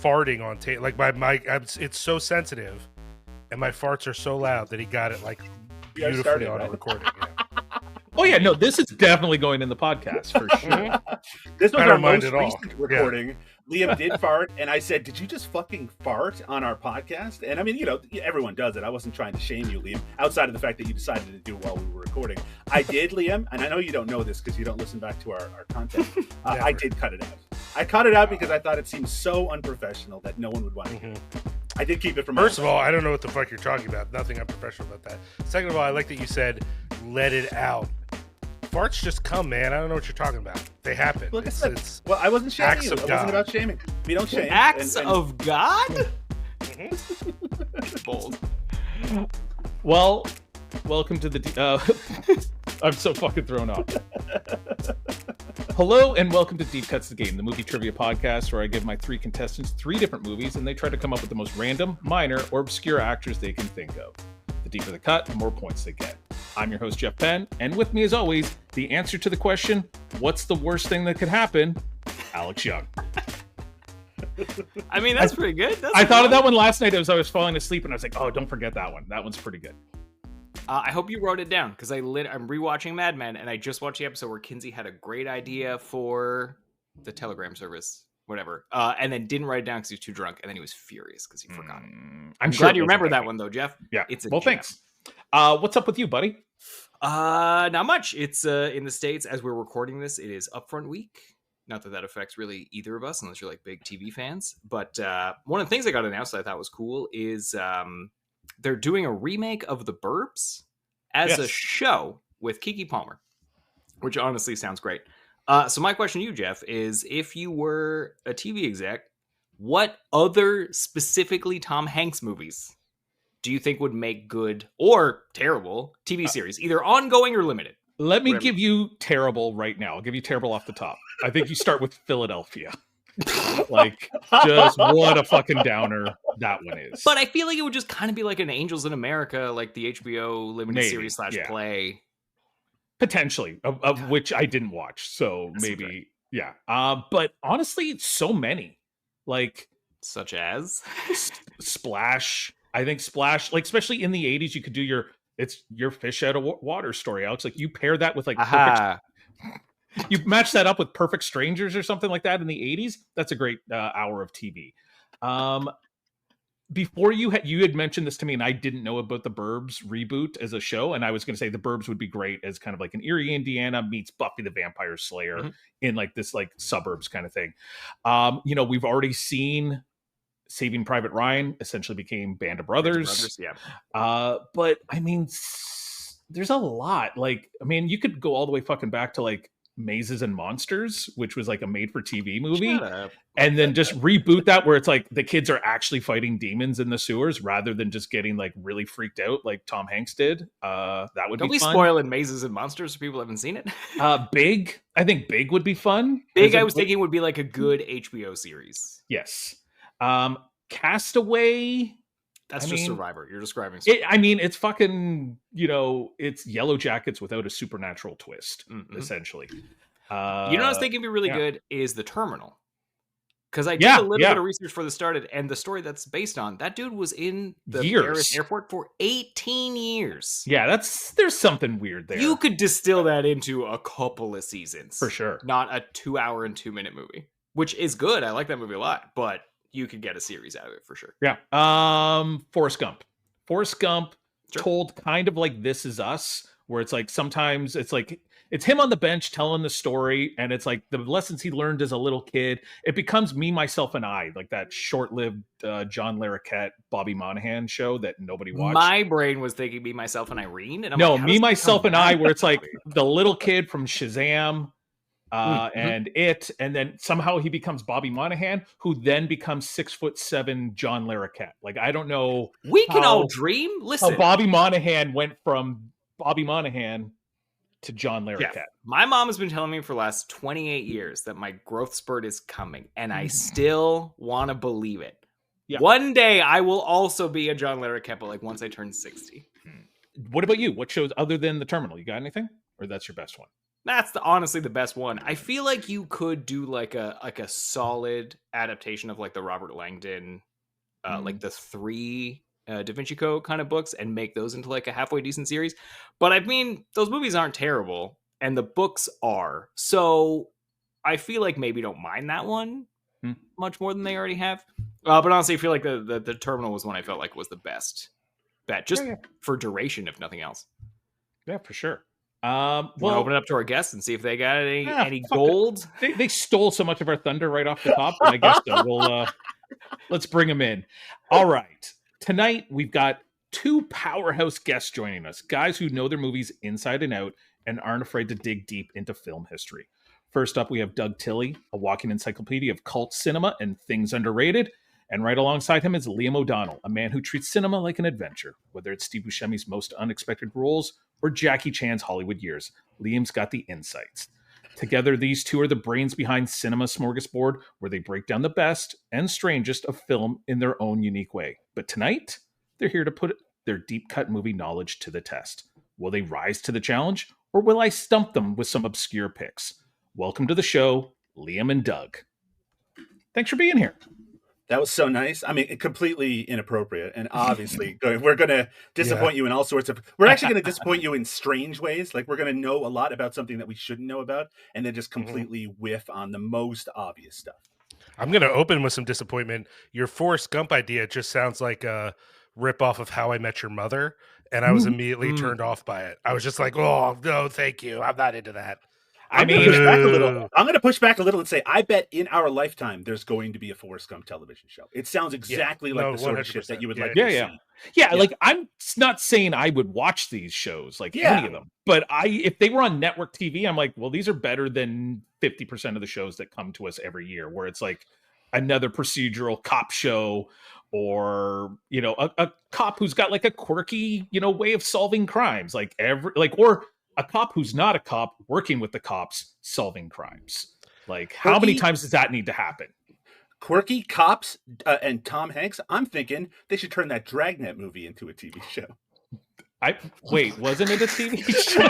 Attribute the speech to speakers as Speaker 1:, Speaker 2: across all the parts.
Speaker 1: farting on tape. Like my mic, it's so sensitive, and my farts are so loud that he got it like beautifully on a recording. Yeah.
Speaker 2: Oh yeah, no, this is definitely going in the podcast for sure.
Speaker 3: This was
Speaker 1: I
Speaker 3: our
Speaker 1: don't mind
Speaker 3: most
Speaker 1: at all.
Speaker 3: recent recording. Yeah. Liam did fart, and I said, "Did you just fucking fart on our podcast?" And I mean, you know, everyone does it. I wasn't trying to shame you, Liam, outside of the fact that you decided to do it while we were recording. I did, Liam, and I know you don't know this because you don't listen back to our content. I did cut it out. I cut it out because I thought it seemed so unprofessional that no one would want to hear it. I did keep it from.
Speaker 1: First of all, I don't know what the fuck you're talking about. Nothing unprofessional about that. Second of all, I like that you said, "Let it out." Farts just come, man. I don't know what you're talking about. They happen.
Speaker 3: Like well, I wasn't shaming you. It wasn't about shaming. We don't shame.
Speaker 4: Acts of God?
Speaker 2: Bold. Well, welcome to the... I'm so fucking thrown off. Hello, and welcome to Deep Cuts the Game, the movie trivia podcast where I give my 3 contestants 3 different movies, and they try to come up with the most random, minor, or obscure actors they can think of. The deeper the cut, the more points they get. I'm your host, Jeff Penn, and with me as always, the answer to the question, what's the worst thing that could happen? Alex Young.
Speaker 4: I mean, that's pretty good.
Speaker 2: I thought of that one last night as I was falling asleep, and I was like, oh, don't forget that one. That one's pretty good.
Speaker 4: I hope you wrote it down, because I'm rewatching Mad Men, and I just watched the episode where Kinsey had a great idea for the Telegram service, whatever, and then didn't write it down because he was too drunk, and then he was furious because he forgot it. I'm
Speaker 2: sure
Speaker 4: glad you remember that one, though, Jeff.
Speaker 2: Yeah.
Speaker 4: It's
Speaker 2: well, thanks. What's up with you, buddy?
Speaker 4: Not much. It's in the States, as we're recording this, it is Upfront Week. Not that affects really either of us, unless you're like big TV fans. But one of the things that got announced that I thought was cool is they're doing a remake of The Burbs as a show with Keke Palmer, which honestly sounds great. So my question to you, Jeff, is if you were a TV exec, what other specifically Tom Hanks movies do you think would make good or terrible TV series, either ongoing or limited?
Speaker 2: Let me give you terrible right now. I'll give you terrible off the top. I think you start with Philadelphia. Like, just what a fucking downer that one is.
Speaker 4: But I feel like it would just kind of be like an Angels in America, like the HBO limited series / play.
Speaker 2: Potentially, of which I didn't watch. So that's maybe, yeah. But honestly, so many. Like,
Speaker 4: such as?
Speaker 2: Splash. I think Splash, like, especially in the 80s, you could do your fish out of water story, Alex. Like, you pair that with, like, perfect... You match that up with Perfect Strangers or something like that in the 80s. That's a great hour of TV. Before you had mentioned this to me, and I didn't know about the Burbs reboot as a show, and I was going to say the Burbs would be great as kind of like an Erie, Indiana meets Buffy the Vampire Slayer in like this like suburbs kind of thing. You know, we've already seen Saving Private Ryan essentially became Band of Brothers. But I mean, there's a lot. Like, I mean, you could go all the way fucking back to like Mazes and Monsters, which was like a made-for-TV movie, and then just reboot that where it's like the kids are actually fighting demons in the sewers rather than just getting like really freaked out like Tom Hanks did. That would
Speaker 4: Don't
Speaker 2: be fun.
Speaker 4: Don't be spoiling Mazes and Monsters so people haven't seen it.
Speaker 2: Big. I think Big would be fun.
Speaker 4: Big, I was thinking would be like a good HBO series.
Speaker 2: Yes. Castaway.
Speaker 4: That's just Survivor. You're describing
Speaker 2: Survivor. I mean, it's fucking, you know, it's Yellow Jackets without a supernatural twist, essentially. You
Speaker 4: know what I was thinking would be really good is The Terminal. Because I did a little bit of research for the started, and the story that's based on, that dude was in the Paris airport for 18 years.
Speaker 2: Yeah, there's something weird there.
Speaker 4: You could distill that into a couple of seasons.
Speaker 2: For sure.
Speaker 4: Not a 2-hour and 2-minute movie, which is good. I like that movie a lot, but you could get a series out of it for sure.
Speaker 2: Yeah. Forrest Gump. Forrest Gump told kind of like This Is Us, where it's like sometimes it's like it's him on the bench telling the story, and it's like the lessons he learned as a little kid. It becomes Me, Myself, and I, like that short-lived John Larroquette, Bobby Monahan show that nobody watched.
Speaker 4: My brain was thinking Me, Myself, and Irene. And I'm
Speaker 2: no, like, Me, Myself, and I, where it's like the little kid from Shazam. And then somehow he becomes Bobby Monahan, who then becomes 6'7" John Larroquette. Like, I don't know.
Speaker 4: We can all dream. Listen,
Speaker 2: how Bobby Monahan went from Bobby Monahan to John Larroquette.
Speaker 4: Yeah. My mom has been telling me for the last 28 years that my growth spurt is coming, and I still want to believe it. Yeah. One day I will also be a John Larroquette, but like once I turn 60.
Speaker 2: What about you? What shows other than The Terminal? You got anything? Or that's your best one?
Speaker 4: That's honestly the best one. I feel like you could do like a solid adaptation of like the Robert Langdon, like the 3 Da Vinci Code kind of books, and make those into like a halfway decent series. But I mean, those movies aren't terrible, and the books are. So I feel like maybe don't mind that one much more than they already have. But honestly, I feel like the Terminal was one I felt like was the best bet, just for duration, if nothing else.
Speaker 2: Yeah, for sure.
Speaker 4: Well, open it up to our guests and see if they got any
Speaker 2: fuck
Speaker 4: gold.
Speaker 2: They stole so much of our thunder right off the top, but I guess so. We'll let's bring them in. All right, tonight we've got 2 powerhouse guests joining us, guys who know their movies inside and out and aren't afraid to dig deep into film history. First up, we have Doug Tilley, a walking encyclopedia of cult cinema and things underrated. And right alongside him is Liam O'Donnell, a man who treats cinema like an adventure. Whether it's Steve Buscemi's most unexpected roles or Jackie Chan's Hollywood years, Liam's got the insights. Together, these 2 are the brains behind Cinema Smorgasbord, where they break down the best and strangest of film in their own unique way. But tonight, they're here to put their deep-cut movie knowledge to the test. Will they rise to the challenge, or will I stump them with some obscure picks? Welcome to the show, Liam and Doug. Thanks for being here.
Speaker 3: That was so nice. I mean, completely inappropriate. And obviously, we're going to disappoint you in all sorts of... We're actually going to disappoint you in strange ways. Like, we're going to know a lot about something that we shouldn't know about, and then just completely whiff on the most obvious stuff.
Speaker 1: I'm going to open with some disappointment. Your Forrest Gump idea just sounds like a ripoff of How I Met Your Mother, and I was immediately turned off by it. I was just like, oh, no, thank you. I'm not into that.
Speaker 3: I'm going to push back a little and say, I bet in our lifetime there's going to be a Forrest Gump television show. It sounds exactly like the sort of shit that you would like to see.
Speaker 2: Yeah, like I'm not saying I would watch these shows, like any of them, but if they were on network TV, I'm like, well, these are better than 50% of the shows that come to us every year, where it's like another procedural cop show, or a cop who's got like a quirky way of solving crimes, or a cop who's not a cop working with the cops solving crimes. Like, how many times does that need to happen?
Speaker 3: Quirky cops and Tom Hanks. I'm thinking they should turn that Dragnet movie into a TV show.
Speaker 2: Wasn't it a TV show?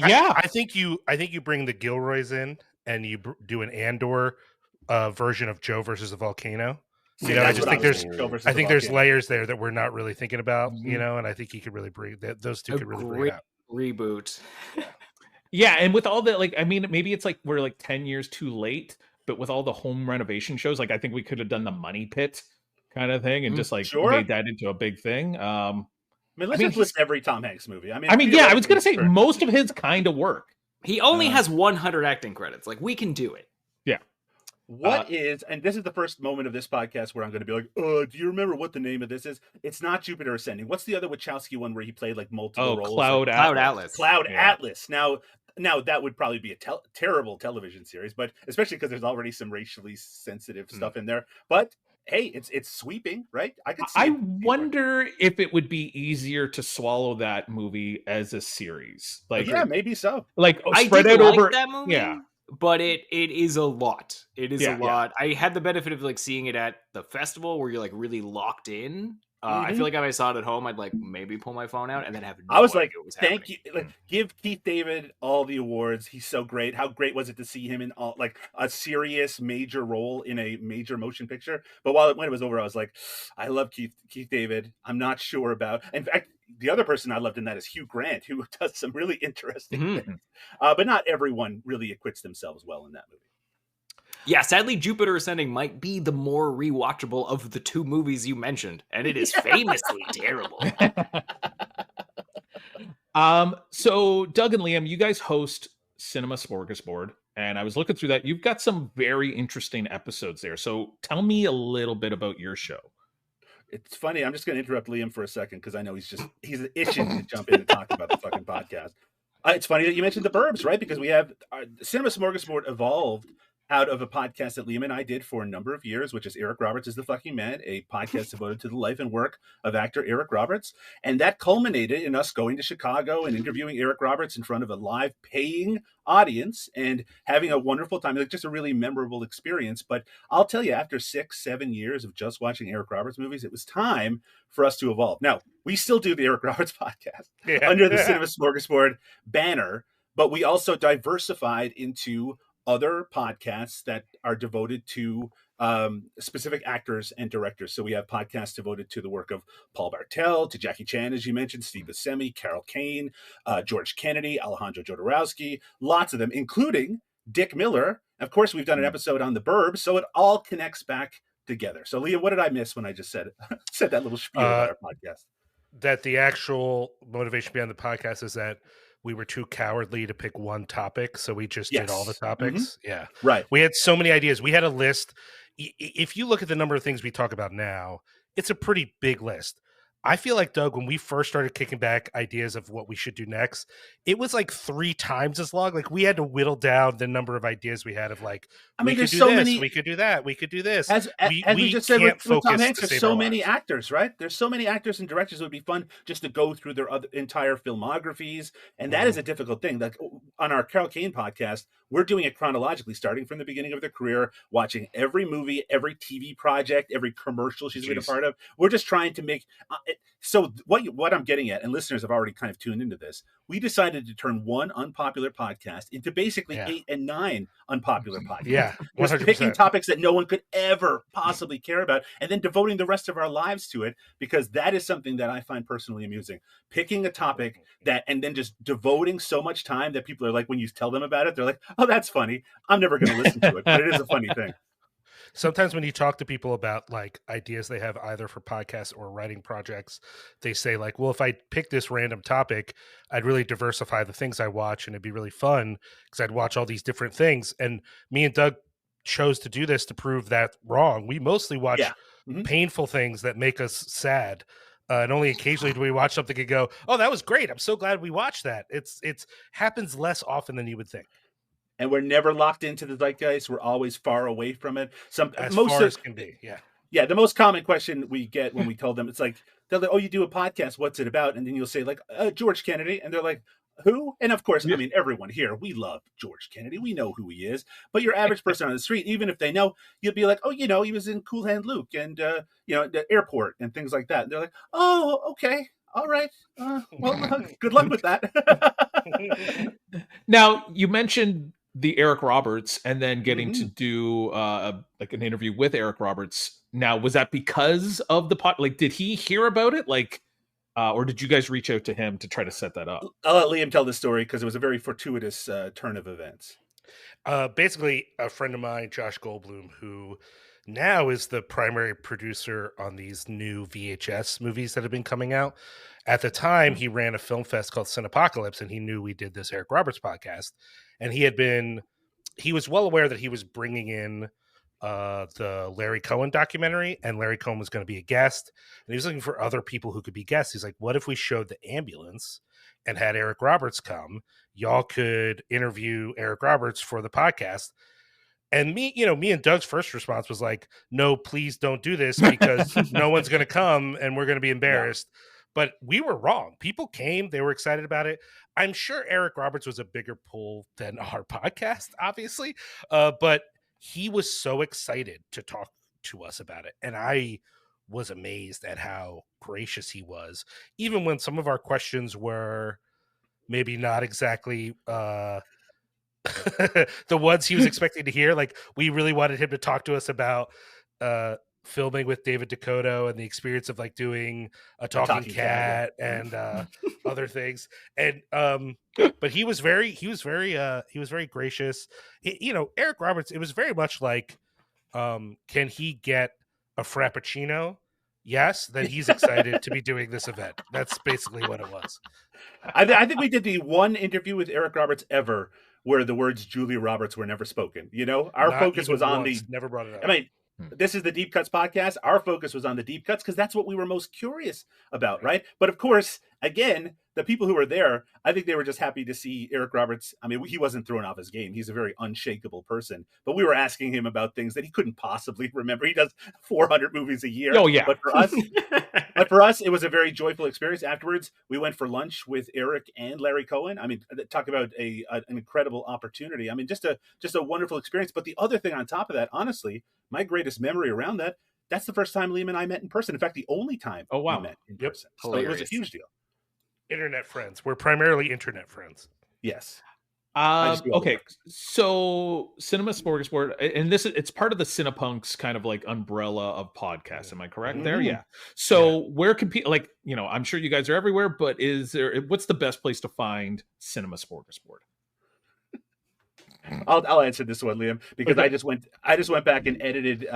Speaker 2: Yeah.
Speaker 1: I think you bring the Gilroys in and you do an Andor version of Joe versus the Volcano. I just think there's layers there that we're not really thinking about, and I think you could really bring that. Those 2 could really bring it out.
Speaker 4: Reboot.
Speaker 2: Yeah, and with all that, maybe it's like we're like 10 years too late, but with all the home renovation shows, I think we could have done the Money Pit kind of thing and just made that into a big thing.
Speaker 3: Let's just list every Tom Hanks movie. I
Speaker 2: was going to say most of his kind of work.
Speaker 4: He only has 100 acting credits. Like, we can do it.
Speaker 2: Yeah.
Speaker 3: And this is the first moment of this podcast where I'm going to be like, do you remember what the name of this is? It's not Jupiter Ascending. What's the other Wachowski one where he played like multiple roles?
Speaker 2: Cloud Atlas.
Speaker 3: Cloud Atlas. Now that would probably be a terrible television series, but especially because there's already some racially sensitive stuff in there. But hey, it's sweeping, right?
Speaker 2: I wonder if it would be easier to swallow that movie as a series.
Speaker 3: Maybe so.
Speaker 2: Like spread out over
Speaker 4: that movie.
Speaker 2: Yeah.
Speaker 4: But it is a lot. It is a lot. I had the benefit of like seeing it at the festival where you're like really locked in. I feel like if I saw it at home, I'd like maybe pull my phone out and then have no
Speaker 3: I was
Speaker 4: idea
Speaker 3: like,
Speaker 4: what was
Speaker 3: thank
Speaker 4: happening.
Speaker 3: you. Like, give Keith David all the awards. He's so great. How great was it to see him in like a serious major role in a major motion picture? But when it was over, I was like, I love Keith David. I'm not sure about. In fact, the other person I loved in that is Hugh Grant, who does some really interesting things. But not everyone really acquits themselves well in that movie.
Speaker 4: Yeah, sadly, Jupiter Ascending might be the more rewatchable of the 2 movies you mentioned, and it is famously terrible.
Speaker 2: So Doug and Liam, you guys host Cinema Smorgasbord, and I was looking through that. You've got some very interesting episodes there. So tell me a little bit about your show.
Speaker 3: It's funny. I'm just going to interrupt Liam for a second because I know he's itching to jump in and talk about the fucking podcast. It's funny that you mentioned the Burbs, right? Because we have Cinema Smorgasbord evolved out of a podcast that Liam and I did for a number of years, which is Eric Roberts is the Fucking Man, a podcast devoted to the life and work of actor Eric Roberts. And that culminated in us going to Chicago and interviewing Eric Roberts in front of a live paying audience and having a wonderful time. Like, just a really memorable experience. But I'll tell you, after 6-7 years of just watching Eric Roberts movies, it was time for us to evolve. Now, we still do the Eric Roberts podcast under the Cinema Smorgasbord banner, but we also diversified into other podcasts that are devoted to specific actors and directors. So we have podcasts devoted to the work of Paul Bartel, to Jackie Chan, as you mentioned, Steve Buscemi, Carol Kane, George Kennedy, Alejandro Jodorowsky, lots of them, including Dick Miller. Of course, we've done an episode on the Burbs, so it all connects back together. So, Leah, what did I miss when I just said that little spiel about our podcast?
Speaker 1: That the actual motivation behind the podcast is that we were too cowardly to pick one topic, so we just did all the topics. Yeah,
Speaker 3: right.
Speaker 1: We had so many ideas. We had a list. If you look at the number of things we talk about now, it's a pretty big list. I feel like, Doug, when we first started kicking back ideas of what we should do next, it was like 3 times as long. Like, we had to whittle down the number of ideas we had of like, we could do so many, we could do that, we could do this.
Speaker 3: As we just said with Tom Hanks, there's so many actors, right? There's so many actors and directors. It would be fun just to go through their entire filmographies. And that is a difficult thing. Like, on our Carol Kane podcast, we're doing it chronologically, starting from the beginning of their career, watching every movie, every TV project, every commercial she's been a part of. We're just trying to make so what I'm getting at, and listeners have already kind of tuned into this, we decided to turn one unpopular podcast into basically 8 and 9 unpopular podcasts.
Speaker 1: Yeah, 100%.
Speaker 3: Just picking topics that no one could ever possibly care about, and then devoting the rest of our lives to it, because that is something that I find personally amusing. Picking a topic that, and then just devoting so much time that people are like, when you tell them about it, they're like, oh, that's funny. I'm never going to listen to it, but it is a funny thing.
Speaker 1: Sometimes when you talk to people about like ideas they have either for podcasts or writing projects, they say like, well, if I pick this random topic, I'd really diversify the things I watch and it'd be really fun because I'd watch all these different things. And me and Doug chose to do this to prove that wrong. We mostly watch painful things that make us sad. And only occasionally do we watch something and go, oh, that was great. I'm so glad we watched that. It's happens less often than you would think.
Speaker 3: And we're never locked into the zeitgeist. We're always far away from it.
Speaker 1: As far as can be, yeah.
Speaker 3: Yeah, the most common question we get when we tell them, it's like, they're like, oh, you do a podcast, what's it about? And then you'll say like, George Kennedy. And they're like, who? And of course, I mean, everyone here, we love George Kennedy. We know who he is. But your average person on the street, even if they know, you'll be like, oh, you know, he was in Cool Hand Luke and, the airport and things like that. And they're like, oh, okay. All right. Well, good luck with that.
Speaker 2: Now, you mentioned the Eric Roberts and then getting to do like an interview with Eric Roberts. Now, was that because of the like, did he hear about it? Like, or did you guys reach out to him to try to set that up?
Speaker 3: I'll let Liam tell the story because it was a very fortuitous turn of events.
Speaker 1: Basically, a friend of mine, Josh Goldblum, who now is the primary producer on these new VHS movies that have been coming out. At the time, he ran a film fest called Cinepunx, and he knew we did this Eric Roberts podcast. And he was well aware that he was bringing in the Larry Cohen documentary, and Larry Cohen was going to be a guest. And he was looking for other people who could be guests. He's like, what if we showed the ambulance and had Eric Roberts come? Y'all could interview Eric Roberts for the podcast. And me and Doug's first response was like, no, please don't do this because no one's going to come and we're going to be embarrassed. Yeah. But we were wrong. People came. They were excited about it. I'm sure Eric Roberts was a bigger pull than our podcast, obviously. But he was so excited to talk to us about it. And I was amazed at how gracious he was. Even when some of our questions were maybe not exactly the ones he was expecting to hear. Like, we really wanted him to talk to us about filming with David Dakota and the experience of like doing a talking cat and other things. And but he was very gracious. Eric Roberts, it was very much like, can he get a Frappuccino? Yes, then he's excited to be doing this event. That's basically what it was.
Speaker 3: I think we did the one interview with Eric Roberts ever where the words Julia Roberts were never spoken. Our focus was on
Speaker 1: never brought it up.
Speaker 3: I mean, this is the Deep Cuts podcast. Our focus was on the deep cuts because that's what we were most curious about, right? But of course, again, the people who were there, I think they were just happy to see Eric Roberts. I mean, he wasn't thrown off his game. He's a very unshakable person. But we were asking him about things that he couldn't possibly remember. He does 400 movies a year.
Speaker 2: Oh, yeah.
Speaker 3: But for us, it was a very joyful experience. Afterwards, we went for lunch with Eric and Larry Cohen. I mean, talk about an incredible opportunity. I mean, just a wonderful experience. But the other thing on top of that, honestly, my greatest memory around that's the first time Liam and I met in person. In fact, the only time we met in person. So it was a huge deal.
Speaker 1: Internet friends. We're primarily internet friends.
Speaker 3: Yes.
Speaker 2: Okay, so Cinema Smorgasbord, and it's part of the Cinepunx kind of like umbrella of podcasts. Am I correct there? Yeah. So where can people, like, you know, I'm sure you guys are everywhere, but what's the best place to find Cinema Smorgasbord?
Speaker 3: I'll answer this one, Liam, because I just went back and edited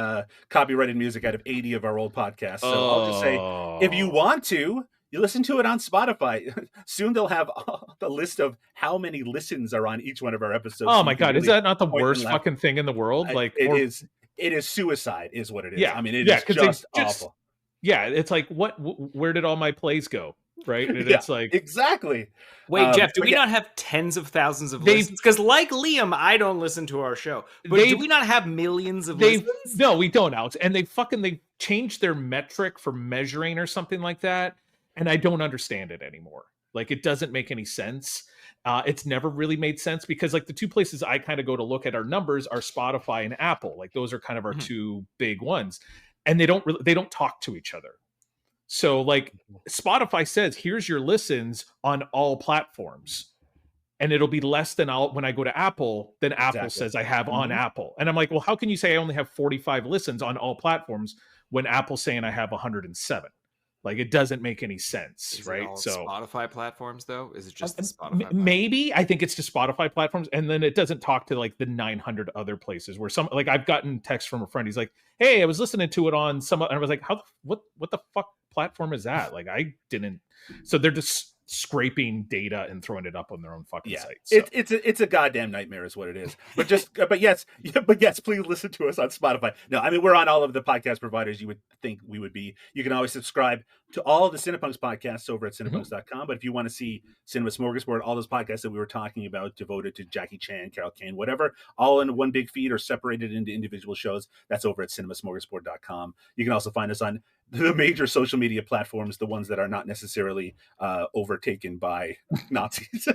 Speaker 3: copyrighted music out of 80 of our old podcasts. So I'll just say, if you want to, you listen to it on Spotify. Soon they'll have the list of how many listens are on each one of our episodes.
Speaker 2: Oh my God, really, is that not the worst fucking thing in the world? Like
Speaker 3: it is suicide, is what it is.
Speaker 2: Yeah,
Speaker 3: I mean, it is just awful.
Speaker 2: Yeah, it's like where did all my plays go? Right? And it's like
Speaker 3: exactly.
Speaker 4: Wait, Jeff, do we not have tens of thousands of listens? Because like Liam, I don't listen to our show. But do we not have millions of listens?
Speaker 2: No, we don't, Alex. And they changed their metric for measuring or something like that. And I don't understand it anymore. Like, it doesn't make any sense. It's never really made sense because, like, the two places I kind of go to look at our numbers are Spotify and Apple. Like, those are kind of our two big ones, and they don't talk to each other. So, like, Spotify says, "Here's your listens on all platforms," and it'll be less than when I go to Apple. Then Apple says I have on Apple, and I'm like, "Well, how can you say I only have 45 listens on all platforms when Apple's saying I have 107?" Like, it doesn't make any sense,
Speaker 4: is
Speaker 2: right?
Speaker 4: It all
Speaker 2: so
Speaker 4: Spotify platforms, though, is it just the Spotify?
Speaker 2: Maybe I think it's just Spotify platforms, and then it doesn't talk to like the 900 other places where some, like, I've gotten text from a friend. He's like, "Hey, I was listening to it on some," and I was like, what the fuck platform is that? Like, I didn't. So they're just scraping data and throwing it up on their own fucking site. So.
Speaker 3: It's a goddamn nightmare is what it is. But yes, please listen to us on Spotify. No, I mean, we're on all of the podcast providers you would think we would be. You can always subscribe to all of the Cinepunx podcasts over at cinepunx.com. But if you want to see Cinema Smorgasbord, all those podcasts that we were talking about devoted to Jackie Chan, Carol Kane, whatever, all in one big feed or separated into individual shows, that's over at cinemasmorgasbord.com. You can also find us on the major social media platforms, the ones that are not necessarily overtaken by Nazis.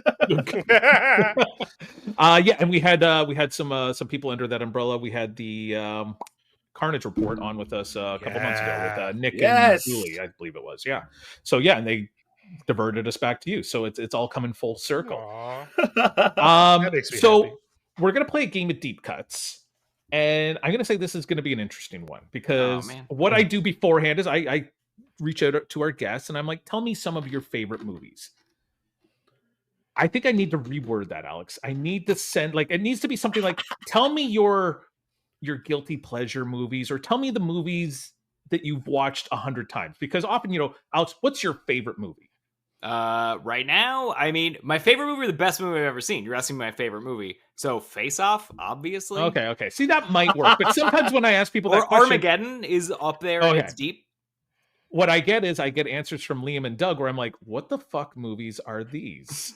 Speaker 2: And we had some people under that umbrella. We had the Carnage Report on with us a couple months ago with Nick and Julie, I believe it was. Yeah. So and they diverted us back to you. So it's all coming full circle.
Speaker 1: That makes me happy.
Speaker 2: We're gonna play a game of deep cuts. And I'm going to say this is going to be an interesting one because what I do beforehand is I reach out to our guests and I'm like, tell me some of your favorite movies. I think I need to reword that, Alex. I need to send, like, it needs to be something like, tell me your guilty pleasure movies, or tell me the movies that you've watched 100 times. Because often, Alex, what's your favorite movie?
Speaker 4: Right now, I mean, my favorite movie, the best movie I've ever seen. You're asking me my favorite movie, so Face Off, obviously.
Speaker 2: Okay. See, that might work, but sometimes when I ask people that question,
Speaker 4: Armageddon is up there and it's deep.
Speaker 2: What I get is I get answers from Liam and Doug where I'm like, "What the fuck movies are these?"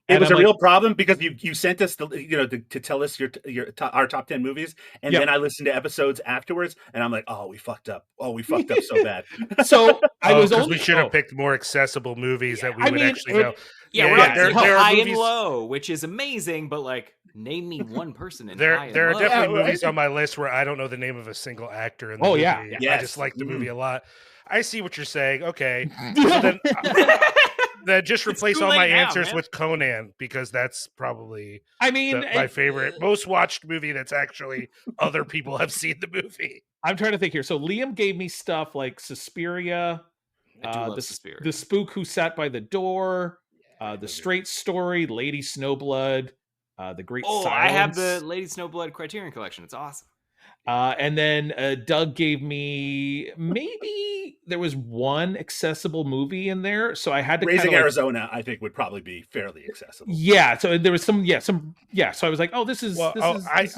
Speaker 3: It was a real problem because you sent us to tell us our top 10 movies, and then I listened to episodes afterwards, and I'm like, oh, we fucked up so bad.
Speaker 2: So
Speaker 1: we should have picked more accessible movies that we would actually know.
Speaker 4: Yeah, we're High and Low, which is amazing, but like, name me one person in High and Low.
Speaker 1: There are definitely movies on my list where I don't know the name of a single actor in the movie. I just like the movie a lot. I see what you're saying. Okay, so then just replace all my answers with Conan, because that's probably my favorite, most watched movie that's actually other people have seen the movie.
Speaker 2: I'm trying to think here. So Liam gave me stuff like Suspiria,
Speaker 4: Suspiria.
Speaker 2: The Spook Who Sat by the Door, The Straight Story, Lady Snowblood, The Great Silence.
Speaker 4: I have the Lady Snowblood Criterion Collection. It's awesome.
Speaker 2: And then Doug gave me, maybe there was one accessible movie in there, so I had to
Speaker 3: Raising Arizona, I think, would probably be fairly accessible.
Speaker 2: Yeah, so there was some. So I was like, oh, this is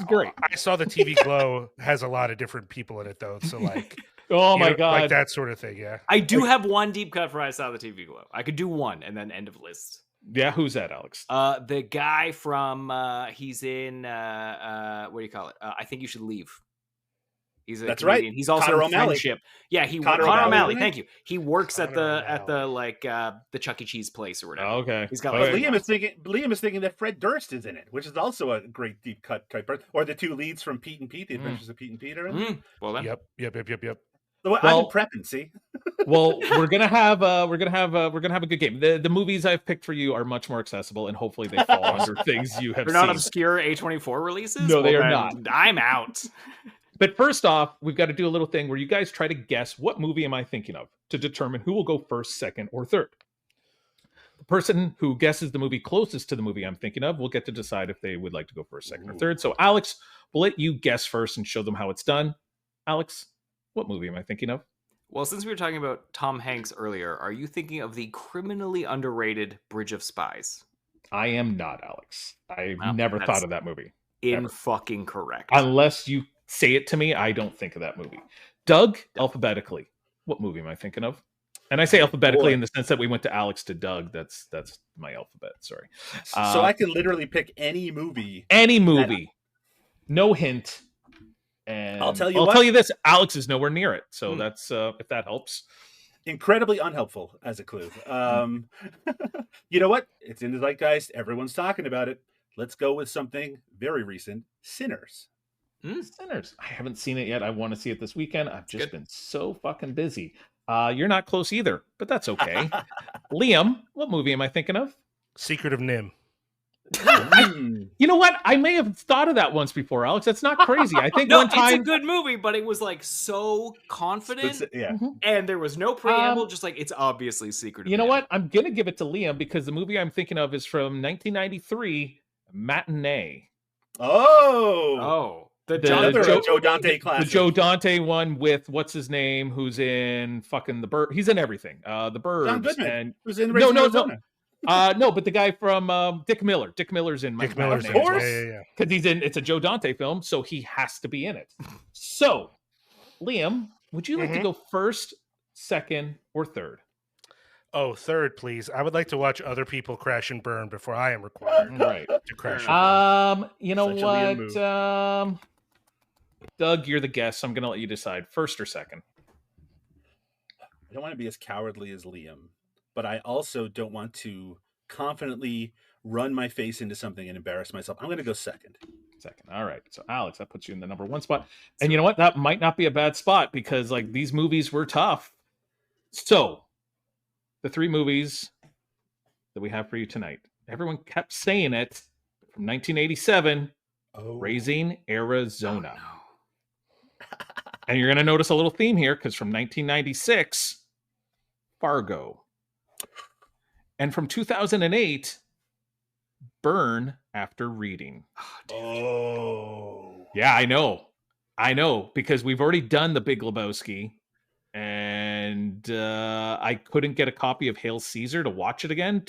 Speaker 2: great.
Speaker 1: I saw the TV Glow has a lot of different people in it though, so like
Speaker 2: Oh my God.
Speaker 1: Like that sort of thing. Yeah.
Speaker 4: I do have one deep cut for I Saw the TV Glow. I could do one and then end of list.
Speaker 2: Yeah, who's that, Alex?
Speaker 4: The guy from he's in what do you call it? I Think You Should Leave. He's a
Speaker 3: That's
Speaker 4: comedian.
Speaker 3: right.
Speaker 4: He's also
Speaker 3: Connor
Speaker 4: in
Speaker 3: O'Malley.
Speaker 4: Friendship. Yeah,
Speaker 3: Connor
Speaker 4: O'Malley.
Speaker 3: O'Malley.
Speaker 4: Thank you. He works at
Speaker 1: Connor
Speaker 4: the Chuck E. Cheese place or whatever.
Speaker 2: Oh, okay.
Speaker 4: He's got
Speaker 3: But
Speaker 4: like,
Speaker 3: Liam is thinking that Fred Durst is in it, which is also a great deep cut type person. Or the two leads from Pete and Pete, The Adventures of Pete and Pete are in it.
Speaker 4: Well then.
Speaker 1: Yep.
Speaker 3: I've been prepping, see?
Speaker 2: Well, we're gonna have a good game. The movies I've picked for you are much more accessible, and hopefully they fall under things you have
Speaker 4: They're
Speaker 2: seen.
Speaker 4: not obscure A24 releases?
Speaker 2: No, they are
Speaker 4: then
Speaker 2: not.
Speaker 4: I'm out.
Speaker 2: But first off, we've got to do a little thing where you guys try to guess what movie am I thinking of to determine who will go first, second, or third. The person who guesses the movie closest to the movie I'm thinking of will get to decide if they would like to go first, second, or third. So, Alex, we'll let you guess first and show them how it's done. Alex, what movie am I thinking of?
Speaker 4: Well, since we were talking about Tom Hanks earlier, are you thinking of the criminally underrated Bridge of Spies?
Speaker 2: I am not, Alex. I've never thought of that movie.
Speaker 4: Fucking correct.
Speaker 2: Unless you say it to me, I don't think of that movie. Doug, alphabetically, what movie am I thinking of? And I say alphabetically in the sense that we went to Alex to Doug. That's my alphabet. Sorry.
Speaker 3: So I can literally pick any movie.
Speaker 2: Any movie. No hint. And
Speaker 3: I'll tell you
Speaker 2: this: Alex is nowhere near it. So that's if that helps.
Speaker 3: Incredibly unhelpful as a clue. You know what? It's in the zeitgeist. Everyone's talking about it. Let's go with something very recent. Sinners.
Speaker 2: Sinners. I haven't seen it yet. I want to see it this weekend. I've just been so fucking busy. You're not close either, but that's okay. Liam, what movie am I thinking of?
Speaker 1: Secret of Nim.
Speaker 2: You know what? I may have thought of that once before, Alex. That's not crazy. I think one time
Speaker 4: it's a good movie, but it was like so confident,
Speaker 3: yeah.
Speaker 4: And there was no preamble. Just like it's obviously Secret of
Speaker 2: You know
Speaker 4: Nim.
Speaker 2: what? I'm gonna give it to Liam because the movie I'm thinking of is from 1993, Matinee.
Speaker 3: Oh,
Speaker 2: The
Speaker 3: Joe Dante classic.
Speaker 2: The Joe Dante one with what's his name? Who's in fucking The Burbs? He's in everything. The Burbs.
Speaker 3: John Goodman.
Speaker 2: And
Speaker 3: Who's in
Speaker 2: no. No, but the guy from Dick Miller. Dick Miller's in.
Speaker 1: Dick Miller's
Speaker 3: in it.
Speaker 1: Yeah.
Speaker 2: Because he's in. It's a Joe Dante film, so he has to be in it. So, Liam, would you like to go first, second, or third?
Speaker 1: Oh, third, please. I would like to watch other people crash and burn before I am required
Speaker 2: to
Speaker 1: crash and burn.
Speaker 2: You know what? Doug, you're the guest. So I'm going to let you decide first or second.
Speaker 3: I don't want to be as cowardly as Liam, but I also don't want to confidently run my face into something and embarrass myself. I'm going to go second.
Speaker 2: Second. All right. So, Alex, that puts you in the number one spot. And you know what? That might not be a bad spot because, like, these movies were tough. So, the three movies that we have for you tonight. Everyone kept saying it. From 1987, Raising Arizona. And you're going to notice a little theme here because from 1996, Fargo. And from 2008, Burn After Reading. Yeah, I know, because we've already done The Big Lebowski. And I couldn't get a copy of Hail Caesar to watch it again.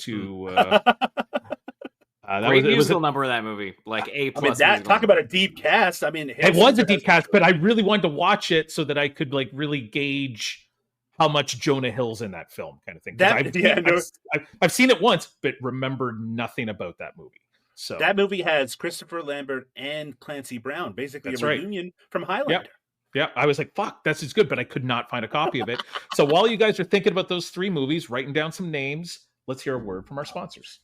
Speaker 4: Great musical number of that movie, like A+.
Speaker 3: I mean, talk about a deep cast. I mean,
Speaker 2: it was a deep cast, but I really wanted to watch it so that I could like really gauge how much Jonah Hill's in that film, kind of thing. I've seen it once, but remember nothing about that movie. So
Speaker 3: that movie has Christopher Lambert and Clancy Brown, basically a reunion from Highlander.
Speaker 2: Yeah, I was like, fuck, that's as good, but I could not find a copy of it. So while you guys are thinking about those three movies, writing down some names, let's hear a word from our sponsors.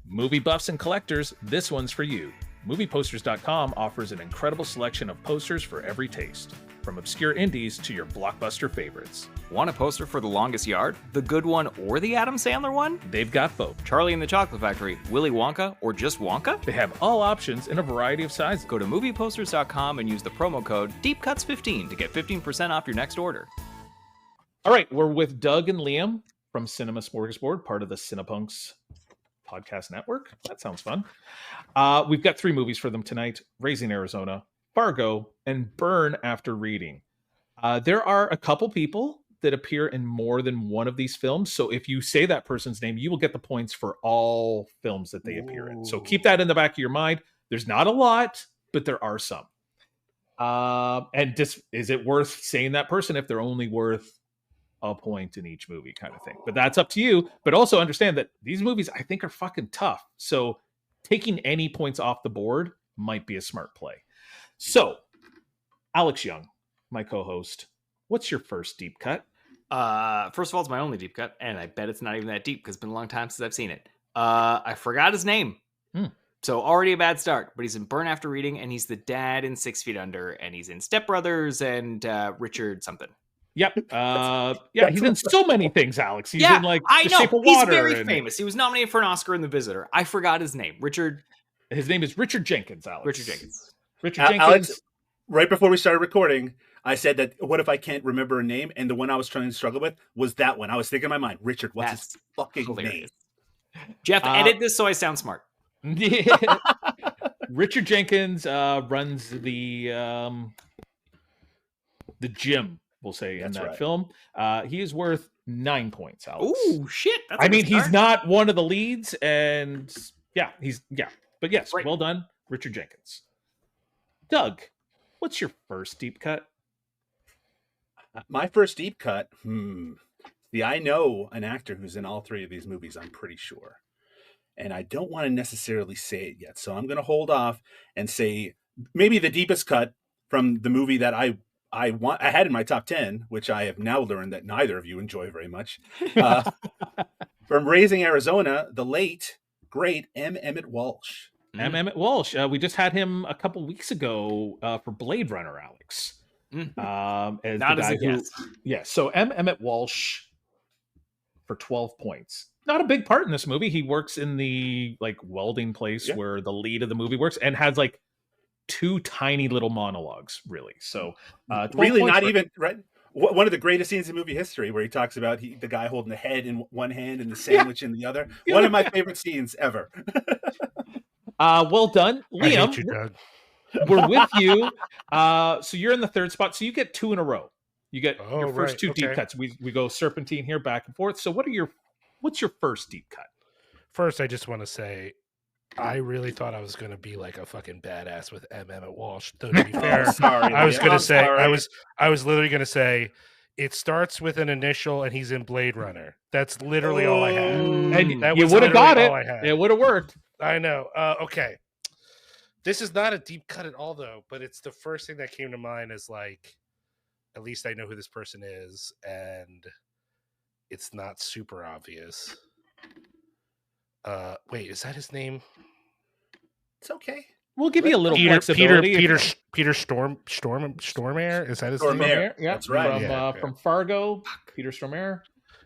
Speaker 2: Movie buffs and collectors, this one's for you. MoviePosters.com offers an incredible selection of posters for every taste, from obscure indies to your blockbuster favorites.
Speaker 4: Want a poster for The Longest Yard, the good one, or the Adam Sandler one?
Speaker 2: They've got both.
Speaker 4: Charlie and the Chocolate Factory, Willy Wonka, or just Wonka?
Speaker 2: They have all options in a variety of sizes.
Speaker 4: Go to MoviePosters.com and use the promo code DEEPCUTS15 to get 15% off your next order.
Speaker 2: All right, we're with Doug and Liam from Cinema Smorgasbord, part of the Cinepunx podcast network. That sounds fun. We've got three movies for them tonight: Raising Arizona, Fargo, and Burn After Reading. There are a couple people that appear in more than one of these films, so if you say that person's name, you will get the points for all films that they appear in. So keep that in the back of your mind. There's not a lot, but there are some. And just is it worth saying that person if they're only worth a point in each movie, kind of thing? But that's up to you. But also understand that these movies I think are fucking tough. So taking any points off the board might be a smart play. So, Alex Young, my co-host, what's your first deep cut?
Speaker 4: First of all, it's my only deep cut, and I bet it's not even that deep because it's been a long time since I've seen it. I forgot his name. So already a bad start, but he's in Burn After Reading, and he's the dad in 6 Feet Under, and he's in Step Brothers and Richard something.
Speaker 2: Yep. He's in so many things, Alex. He's in like
Speaker 4: I
Speaker 2: The
Speaker 4: know.
Speaker 2: Shape of
Speaker 4: He's
Speaker 2: Water
Speaker 4: very famous. He was nominated for an Oscar in The Visitor. I forgot his name.
Speaker 2: His name is Richard Jenkins, Alex.
Speaker 4: Richard Jenkins.
Speaker 3: Alex, right before we started recording, I said that what if I can't remember a name? And the one I was trying to struggle with was that one. I was thinking in my mind, Richard, what's his fucking name?
Speaker 4: Jeff, edit this so I sound smart.
Speaker 2: Richard Jenkins runs the gym, we'll say, in that film. He is worth 9 points, Alex.
Speaker 4: Ooh, shit.
Speaker 2: He's not one of the leads, and but yes, well done, Richard Jenkins. Doug, what's your first deep cut?
Speaker 3: My first deep cut? See, I know an actor who's in all 3 of these movies, I'm pretty sure. And I don't want to necessarily say it yet. So I'm going to hold off and say maybe the deepest cut from the movie that I had in my top 10, which I have now learned that neither of you enjoy very much. From Raising Arizona, the late, great M. Emmett Walsh.
Speaker 2: M. Emmett Walsh. We just had him a couple weeks ago for Blade Runner, Alex. As
Speaker 4: not
Speaker 2: the guy
Speaker 4: as a guest.
Speaker 2: So M. Emmett Walsh for 12 points. Not a big part in this movie. He works in the like welding place where the lead of the movie works, and has like 2 tiny little monologues, really. So
Speaker 3: really not even right. One of the greatest scenes in movie history, where he talks about the guy holding the head in one hand and the sandwich in the other. One of my favorite scenes ever.
Speaker 2: Well done, Liam.
Speaker 1: I hate you, Doug.
Speaker 2: We're with you. So you're in the 3rd spot. So you get 2 in a row. You get your first 2 deep cuts. We go serpentine here, back and forth. So what's your first deep cut?
Speaker 1: First, I just want to say, I really thought I was going to be like a fucking badass with M. Emmett Walsh. Though, to be fair, I was going to say, I was literally going to say, it starts with an initial and he's in Blade Runner. That's literally all I had.
Speaker 2: And you would have got it. It would have worked.
Speaker 1: I know. Okay. This is not a deep cut at all, though, but it's the first thing that came to mind is like, at least I know who this person is, and it's not super obvious. Wait, is that his name?
Speaker 3: It's okay.
Speaker 2: We'll give you a little flexibility.
Speaker 1: Peter Stormare? Is that his name?
Speaker 2: Yeah,
Speaker 3: that's right.
Speaker 2: From Fargo, Peter Stormare.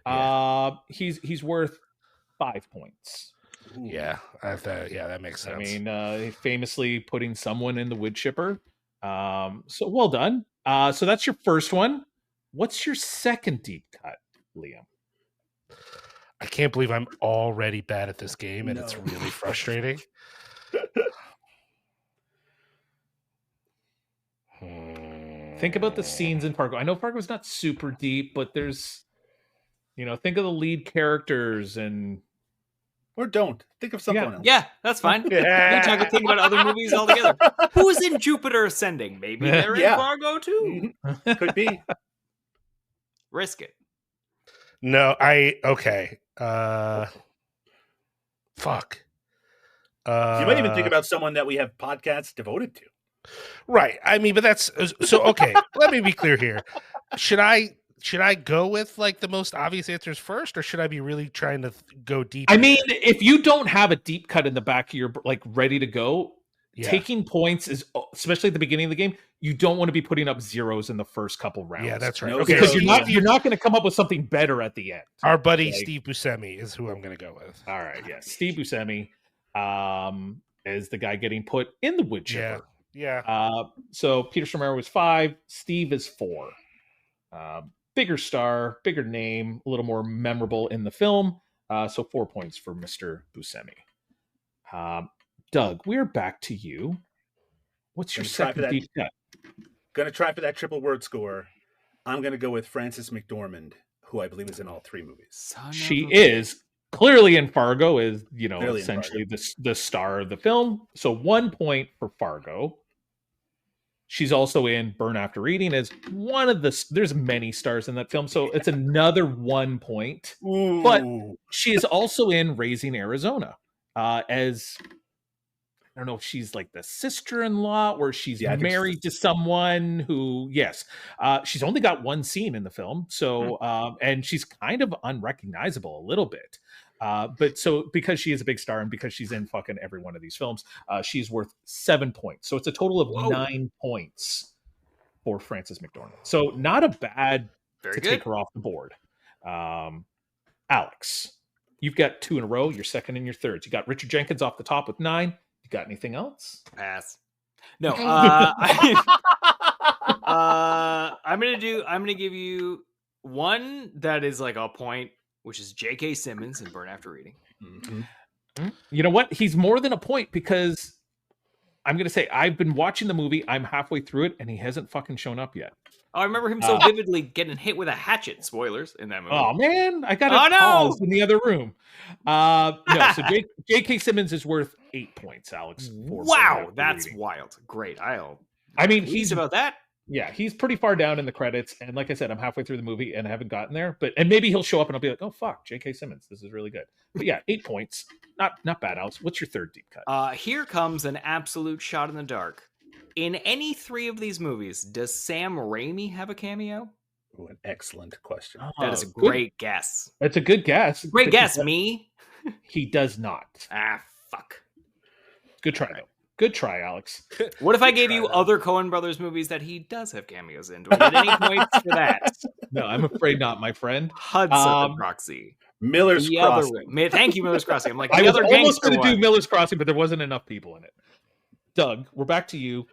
Speaker 1: Yeah.
Speaker 2: He's worth 5 points.
Speaker 1: Yeah, that makes sense.
Speaker 2: I mean, famously putting someone in the wood chipper. So well done. So that's your first one. What's your second deep cut, Liam?
Speaker 1: I can't believe I'm already bad at this game, and it's really frustrating.
Speaker 2: Think about the scenes in Fargo. I know Fargo's not super deep, but there's, think of the lead characters and.
Speaker 3: Or don't. Think of something else.
Speaker 4: Yeah, that's fine. You're talking think about other movies altogether. Who's in Jupiter Ascending? Maybe they're in Fargo too.
Speaker 3: Could be.
Speaker 4: Risk it.
Speaker 1: No, okay. Fuck.
Speaker 3: You might even think about someone that we have podcasts devoted to.
Speaker 1: Right. I mean, but that's so okay. Let me be clear here. Should I go with like the most obvious answers first, or should I be really trying to go deep?
Speaker 2: I mean, if you don't have a deep cut in the back of your like ready to go, taking points is, especially at the beginning of the game, you don't want to be putting up zeros in the first couple rounds.
Speaker 1: Yeah, that's right.
Speaker 2: Okay, because you're not going to come up with something better at the end.
Speaker 1: Our buddy Steve Buscemi is who I'm going to go with.
Speaker 2: All right, yeah, Steve Buscemi is the guy getting put in the wood chipper.
Speaker 1: Yeah.
Speaker 2: So Peter Stormare was 5. Steve is 4. Bigger star, bigger name, a little more memorable in the film. So 4 points for Mr. Buscemi. Doug, we're back to you. What's your second deep cut?
Speaker 3: Going to try for that triple word score. I'm going to go with Frances McDormand, who I believe is in all 3 movies.
Speaker 2: She is clearly in Fargo, is essentially the star of the film. So 1 point for Fargo. She's also in Burn After Reading as one of the. There's many stars in that film, so it's another 1 point.
Speaker 3: Ooh.
Speaker 2: But she is also in Raising Arizona as. I don't know if she's like the sister-in-law or she's married to someone who, she's only got one scene in the film. So, and she's kind of unrecognizable a little bit. But so because she is a big star and because she's in fucking every one of these films, she's worth 7 points. So it's a total of 9 points for Frances McDormand. So not a bad take her off the board. Alex, you've got 2 in a row. You're second and your third. You got Richard Jenkins off the top with 9. Got anything else?
Speaker 4: Pass. No. I'm gonna give you one that is like a point, which is J.K. Simmons in Burn After Reading.
Speaker 2: Mm-hmm. You know what? He's more than a point because I'm gonna say I've been watching the movie. I'm halfway through it, and he hasn't fucking shown up yet.
Speaker 4: Oh, I remember him so vividly getting hit with a hatchet. Spoilers in that movie.
Speaker 2: Oh man, I got it paused in the other room. No, so J.K. Simmons is worth 8 points, Alex.
Speaker 4: Wow, that's wild. Great.
Speaker 2: I mean, he's
Speaker 4: about that.
Speaker 2: Yeah, he's pretty far down in the credits, and like I said, I'm halfway through the movie and I haven't gotten there. And maybe he'll show up and I'll be like, "Oh fuck, J.K. Simmons, this is really good." But yeah, 8 points, not bad, Alex. What's your third deep cut?
Speaker 4: Here comes an absolute shot in the dark. In any 3 of these movies, does Sam Raimi have a cameo?
Speaker 3: Ooh, an excellent question.
Speaker 4: That is a great guess.
Speaker 2: That's a good guess.
Speaker 4: Great guess, me.
Speaker 2: He does not.
Speaker 4: Fuck.
Speaker 2: Good try, though. Good try, Alex.
Speaker 4: What if I gave you other Coen Brothers movies that he does have cameos in? Do I get any points for that?
Speaker 2: No, I'm afraid not, my friend.
Speaker 4: Hudson Proxy.
Speaker 3: Miller's Crossing.
Speaker 4: Thank you, Miller's Crossing. I'm like,
Speaker 2: I was almost going to do Miller's Crossing, but there wasn't enough people in it. Doug, we're back to you.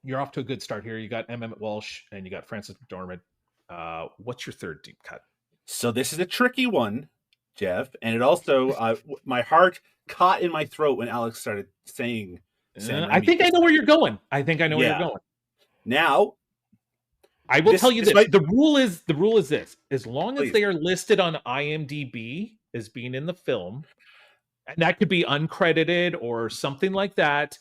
Speaker 2: You're off to a good start here. You got Emmett Walsh and you got Frances McDormand. What's your third deep cut?
Speaker 3: So this is a tricky one, Jeff. And it also, my heart caught in my throat when Alex started saying Sam Raimi.
Speaker 2: I think I know where you're going. Where you're going.
Speaker 3: Now,
Speaker 2: I will tell you this. The rule is this. As long as they are listed on IMDb as being in the film, and that could be uncredited or something like that,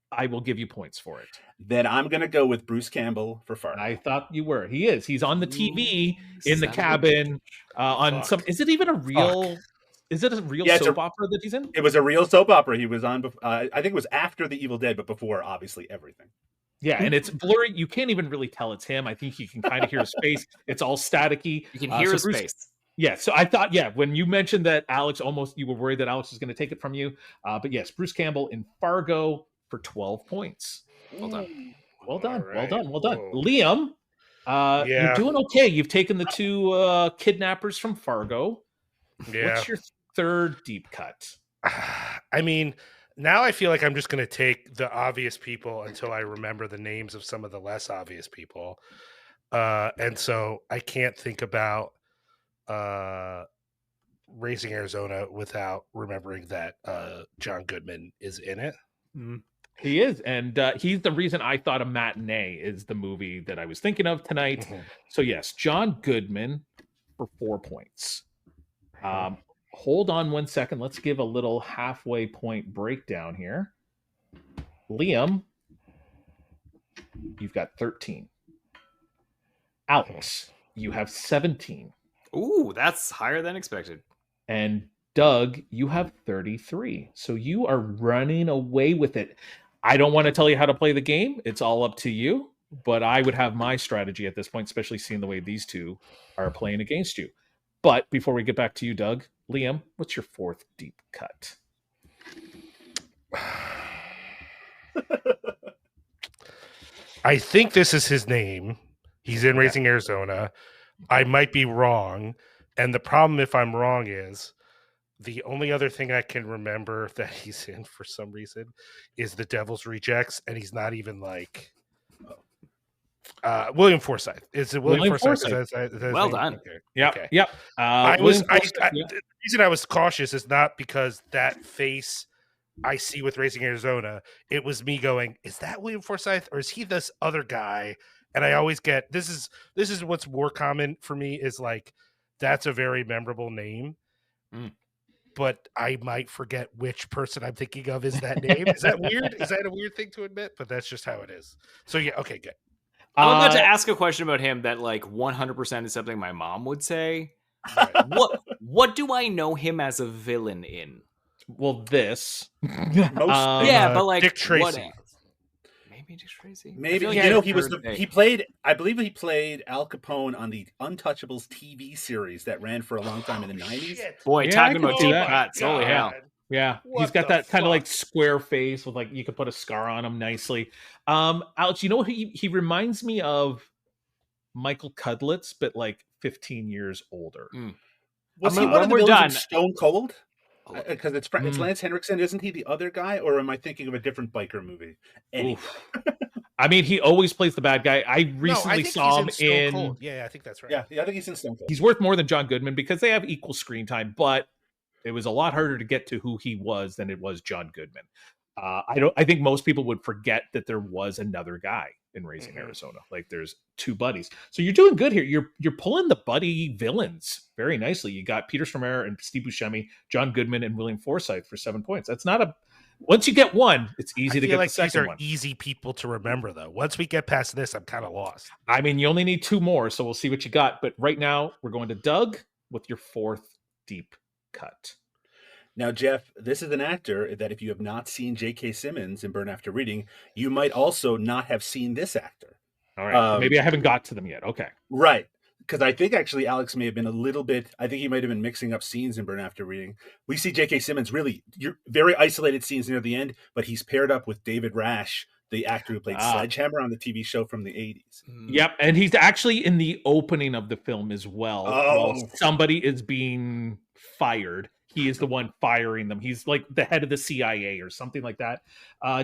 Speaker 2: I will give you points for it.
Speaker 3: Then I'm going to go with Bruce Campbell for Fargo.
Speaker 2: I thought you were. He is. He's on the TV in the cabin on some. Is it even a real? Is it a real soap opera that he's in?
Speaker 3: It was a real soap opera. He was on. I think it was after The Evil Dead, but before obviously everything.
Speaker 2: Yeah, and it's blurry. You can't even really tell it's him. I think you can kind of hear his face. It's all staticky.
Speaker 4: You can hear his face.
Speaker 2: Yeah, so I thought, when you mentioned that Alex, you were worried that Alex was going to take it from you. But yes, Bruce Campbell in Fargo for 12 points.
Speaker 4: Well done.
Speaker 2: Well done.
Speaker 1: Right.
Speaker 2: Well done. Liam, you're doing okay. You've taken the 2 kidnappers from Fargo.
Speaker 1: Yeah.
Speaker 2: What's your third deep cut?
Speaker 1: I mean, now I feel like I'm just going to take the obvious people until I remember the names of some of the less obvious people. And so I can't think about Raising Arizona without remembering that John Goodman is in it.
Speaker 2: He is, and he's the reason I thought A Matinee is the movie that I was thinking of tonight. Mm-hmm. So yes, John Goodman for 4 points. Hold on 1 second. Let's give a little halfway point breakdown here. Liam, you've got 13. Alex, you have 17.
Speaker 4: Ooh, that's higher than expected.
Speaker 2: And Doug, you have 33. So you are running away with it. I don't want to tell you how to play the game. It's all up to you. But I would have my strategy at this point, especially seeing the way these 2 are playing against you. But before we get back to you, Doug, Liam, what's your fourth deep cut?
Speaker 1: I think this is his name. He's in Raising Arizona. I might be wrong. And the problem, if I'm wrong, is the only other thing I can remember that he's in for some reason is The Devil's Rejects. And he's not even like William Forsythe. Is it William Forsythe?
Speaker 4: Well done.
Speaker 1: Okay.
Speaker 2: Yeah.
Speaker 1: Okay.
Speaker 2: Yep.
Speaker 1: The reason I was cautious is not because that face I see with Raising Arizona. It was me going, is that William Forsythe or is he this other guy? And I always get this is what's more common for me is like that's a very memorable name. but I might forget which person I'm thinking of is that name. Is that weird? Is that a weird thing to admit? But that's just how it is. So yeah, okay, good.
Speaker 4: I'm about to ask a question about him that like 100% is something my mom would say.
Speaker 1: Right.
Speaker 4: What do I know him as a villain in?
Speaker 2: Well, this.
Speaker 4: Yeah, but like
Speaker 1: Dick Tracy.
Speaker 4: Maybe Dick Tracy.
Speaker 3: Maybe
Speaker 4: like
Speaker 3: he was he played. I believe he played Al Capone on the Untouchables TV series that ran for a long time in the 90s.
Speaker 4: Boy,
Speaker 2: Yeah,
Speaker 4: talking
Speaker 2: I could
Speaker 4: about
Speaker 2: see
Speaker 4: deep
Speaker 2: that.
Speaker 4: cuts. Holy hell.
Speaker 2: Yeah, he's got that kind of like square face with like you could put a scar on him nicely. Alex, you know what he reminds me of? Michael Cudlitz, but like 15 years older.
Speaker 3: Was he one of the villains in Stone Cold? Because it's Lance Henriksen, isn't he the other guy? Or am I thinking of a different biker movie? Anyway.
Speaker 2: I mean, he always plays the bad guy. I recently saw him in
Speaker 1: Stone Cold. Yeah, I think that's right.
Speaker 3: Yeah, I think he's in Stone Cold.
Speaker 2: He's worth more than John Goodman because they have equal screen time, but it was a lot harder to get to who he was than it was John Goodman. I think most people would forget that there was another guy in Raising Arizona. Like there's two buddies. So you're doing good here. You're pulling the buddy villains very nicely. You got Peter Stormare and Steve Buscemi, John Goodman and William Forsythe for 7 points. That's not once you get one, it's easy to get the second one.
Speaker 1: These are easy people to remember though. Once we get past this, I'm kind of lost.
Speaker 2: I mean, you only need 2 more, so we'll see what you got. But right now we're going to Doug with your 4th deep cut.
Speaker 3: Now, Jeff, this is an actor that if you have not seen J.K. Simmons in Burn After Reading, you might also not have seen this actor.
Speaker 2: All right. Maybe I haven't got to them yet. Okay.
Speaker 3: Right. Because I think actually Alex may have been a little bit, I think he might have been mixing up scenes in Burn After Reading. We see J.K. Simmons really very isolated scenes near the end, but he's paired up with David Rash, the actor who played Sledgehammer on the TV show from the 80s.
Speaker 2: Yep. And he's actually in the opening of the film as well. While somebody is being fired. He is the one firing them. He's like the head of the CIA or something like that.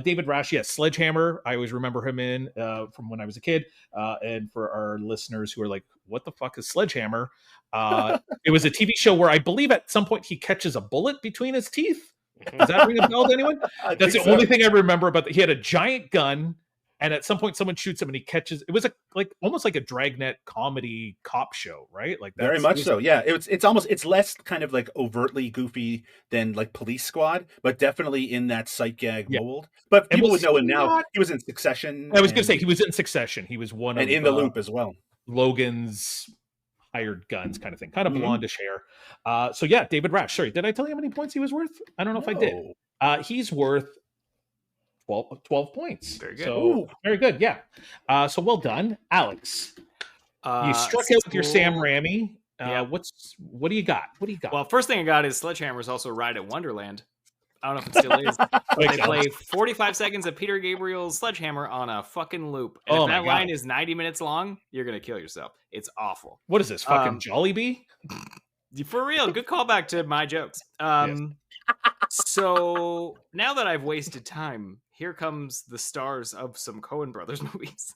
Speaker 2: David Rash, yes, Sledgehammer. I always remember him in from when I was a kid. And for our listeners who are like, what the fuck is Sledgehammer? It was a TV show where I believe at some point he catches a bullet between his teeth. Does that ring a bell to anyone? That's the only thing I remember about that. He had a giant gun. And at some point, someone shoots him, and he catches. It was almost like a Dragnet comedy cop show, right? Like
Speaker 3: very much so. Yeah, it's less kind of like overtly goofy than like Police Squad, but definitely in that sight gag mold. But people would know him now. He was in Succession.
Speaker 2: I was going to say he was in Succession. He was one of
Speaker 3: In the Loop as well.
Speaker 2: Logan's hired guns kind of thing, kind of blondish hair. So yeah, David Rash. Sorry, did I tell you how many points he was worth? I don't know if I did. He's worth 12 points.
Speaker 4: Very good.
Speaker 2: So very good. Yeah. So well done, Alex. You struck out with your Sam Raimi. What do you got?
Speaker 4: Well, first thing I got is Sledgehammer is also Ride at Wonderland. I don't know if it still is. They play 45 seconds of Peter Gabriel's Sledgehammer on a fucking loop. And if that line is 90 minutes long, you're going to kill yourself. It's awful.
Speaker 2: What is this? Fucking Jollibee?
Speaker 4: For real. Good callback to my jokes.
Speaker 2: Yes.
Speaker 4: So now that I've wasted time, here comes the stars of some Coen Brothers movies.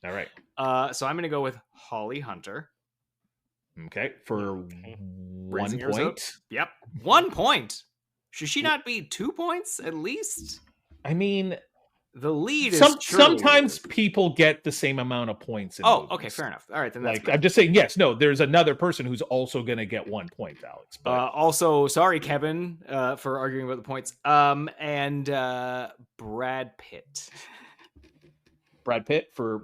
Speaker 2: All right.
Speaker 4: So I'm going to go with Holly Hunter.
Speaker 2: Okay. For 1 point.
Speaker 4: Yep. 1 point. Should she not be 2 points at least?
Speaker 2: I mean,
Speaker 4: the lead is
Speaker 2: sometimes people get the same amount of points. In movies.
Speaker 4: Okay, fair enough. All right, then that's
Speaker 2: I'm just saying, yes, no, there's another person who's also going to get 1 point, Alex.
Speaker 4: But... also, sorry, Kevin, for arguing about the points. And Brad Pitt.
Speaker 2: Brad Pitt for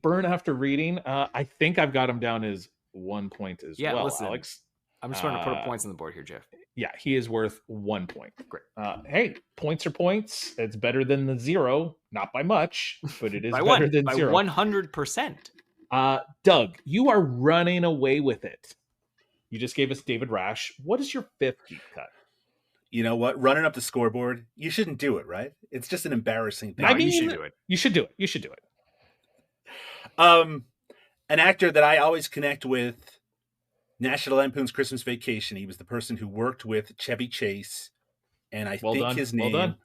Speaker 2: Burn After Reading. I think I've got him down as 1 point as well,
Speaker 4: listen,
Speaker 2: Alex.
Speaker 4: I'm just trying to put points on the board here, Jeff.
Speaker 2: Yeah, he is worth 1 point.
Speaker 4: Great.
Speaker 2: Hey, points are points. It's better than the 0. Not by much, but it is
Speaker 4: by
Speaker 2: better than 0.
Speaker 4: 100%.
Speaker 2: Doug, you are running away with it. You just gave us David Rash. What is your 5th deep cut?
Speaker 3: You know what? Running up the scoreboard, you shouldn't do it, right? It's just an embarrassing thing.
Speaker 2: I mean,
Speaker 4: you should do it.
Speaker 2: You should do it. You should do it.
Speaker 3: An actor that I always connect with, National Lampoon's Christmas Vacation. He was the person who worked with Chevy Chase, and I think his name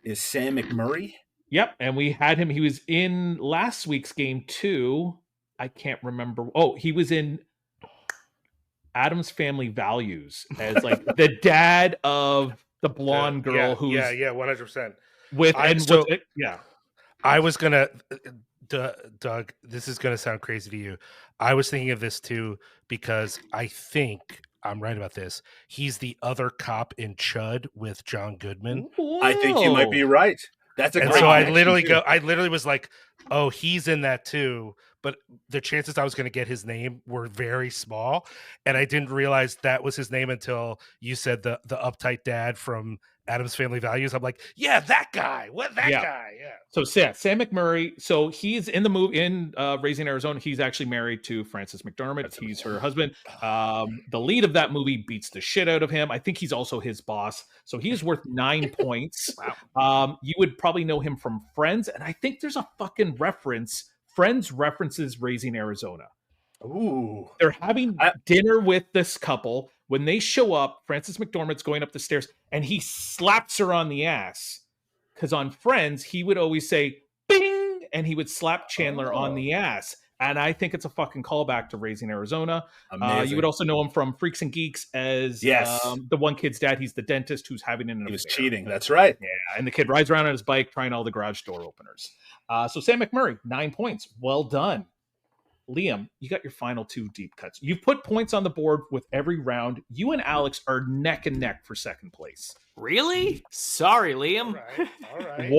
Speaker 3: is Sam McMurray.
Speaker 2: Yep, and we had him. He was in last week's game too. I can't remember. Oh, he was in Addams Family Values as like the dad of the blonde girl who's
Speaker 1: 100%.
Speaker 2: I
Speaker 1: was gonna. Doug, this is going to sound crazy to you. I was thinking of this too because I think I'm right about this. He's the other cop in Chud with John Goodman.
Speaker 2: Whoa.
Speaker 3: I think you might be right. That's a
Speaker 1: And
Speaker 3: great
Speaker 1: so I
Speaker 3: connection,
Speaker 1: literally was like, oh, he's in that too. But the chances I was going to get his name were very small. And I didn't realize that was his name until you said the uptight dad from Addams Family Values. I'm like, yeah, that guy. What that guy? Yeah.
Speaker 2: So Sam McMurray. So he's in the movie in Raising Arizona. He's actually married to Frances McDormand. He's her husband. The lead of that movie beats the shit out of him. I think he's also his boss. So he's worth 9 points.
Speaker 4: Wow.
Speaker 2: You would probably know him from Friends, and I think there's a fucking reference. Friends references Raising Arizona.
Speaker 3: Ooh.
Speaker 2: They're having dinner with this couple. When they show up, Frances McDormand's going up the stairs, and he slaps her on the ass. Because on Friends, he would always say, bing, and he would slap Chandler on the ass. And I think it's a fucking callback to Raising Arizona. You would also know him from Freaks and Geeks as the one kid's dad. He's the dentist who's having an affair.
Speaker 3: He was cheating. That's right.
Speaker 2: Yeah, and the kid rides around on his bike trying all the garage door openers. So Sam McMurray, 9 points. Well done. Liam, you got your final 2 deep cuts. You've put points on the board with every round. You and Alex are neck and neck for second place.
Speaker 4: Really? Sorry, Liam.
Speaker 1: All right.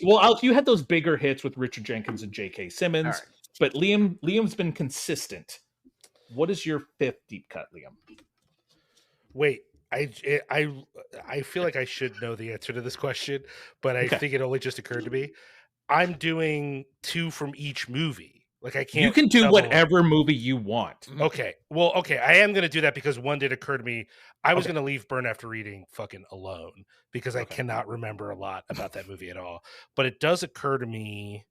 Speaker 2: Well, Alex, you had those bigger hits with Richard Jenkins and J.K. Simmons, but Liam's been consistent. What is your 5th deep cut, Liam?
Speaker 1: Wait, I feel like I should know the answer to this question, but I think it only just occurred to me. I'm doing 2 from each movie. Like I can't.
Speaker 2: You can do whatever movie you want.
Speaker 1: Okay. Well, okay. I am going to do that because one did occur to me. I was going to leave Burn After Reading fucking alone because I cannot remember a lot about that movie at all. But it does occur to me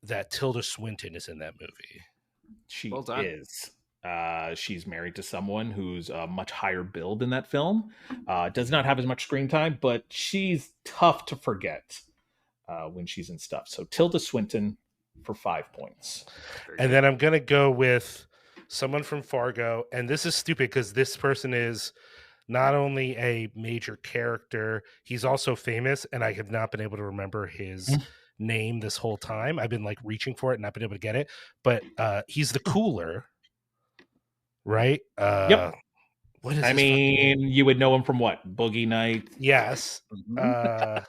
Speaker 1: that Tilda Swinton is in that movie.
Speaker 2: She is. She's married to someone who's a much higher build in that film. Does not have as much screen time, but she's tough to forget when she's in stuff. So Tilda Swinton for 5 points.
Speaker 1: And then I'm going to go with someone from Fargo. And this is stupid because this person is not only a major character, he's also famous. And I have not been able to remember his name this whole time. I've been like reaching for it and not been able to get it. But he's the Cooler, right?
Speaker 2: Yep. What is you would know him from what? Boogie Night?
Speaker 1: Yes.
Speaker 2: I'm not.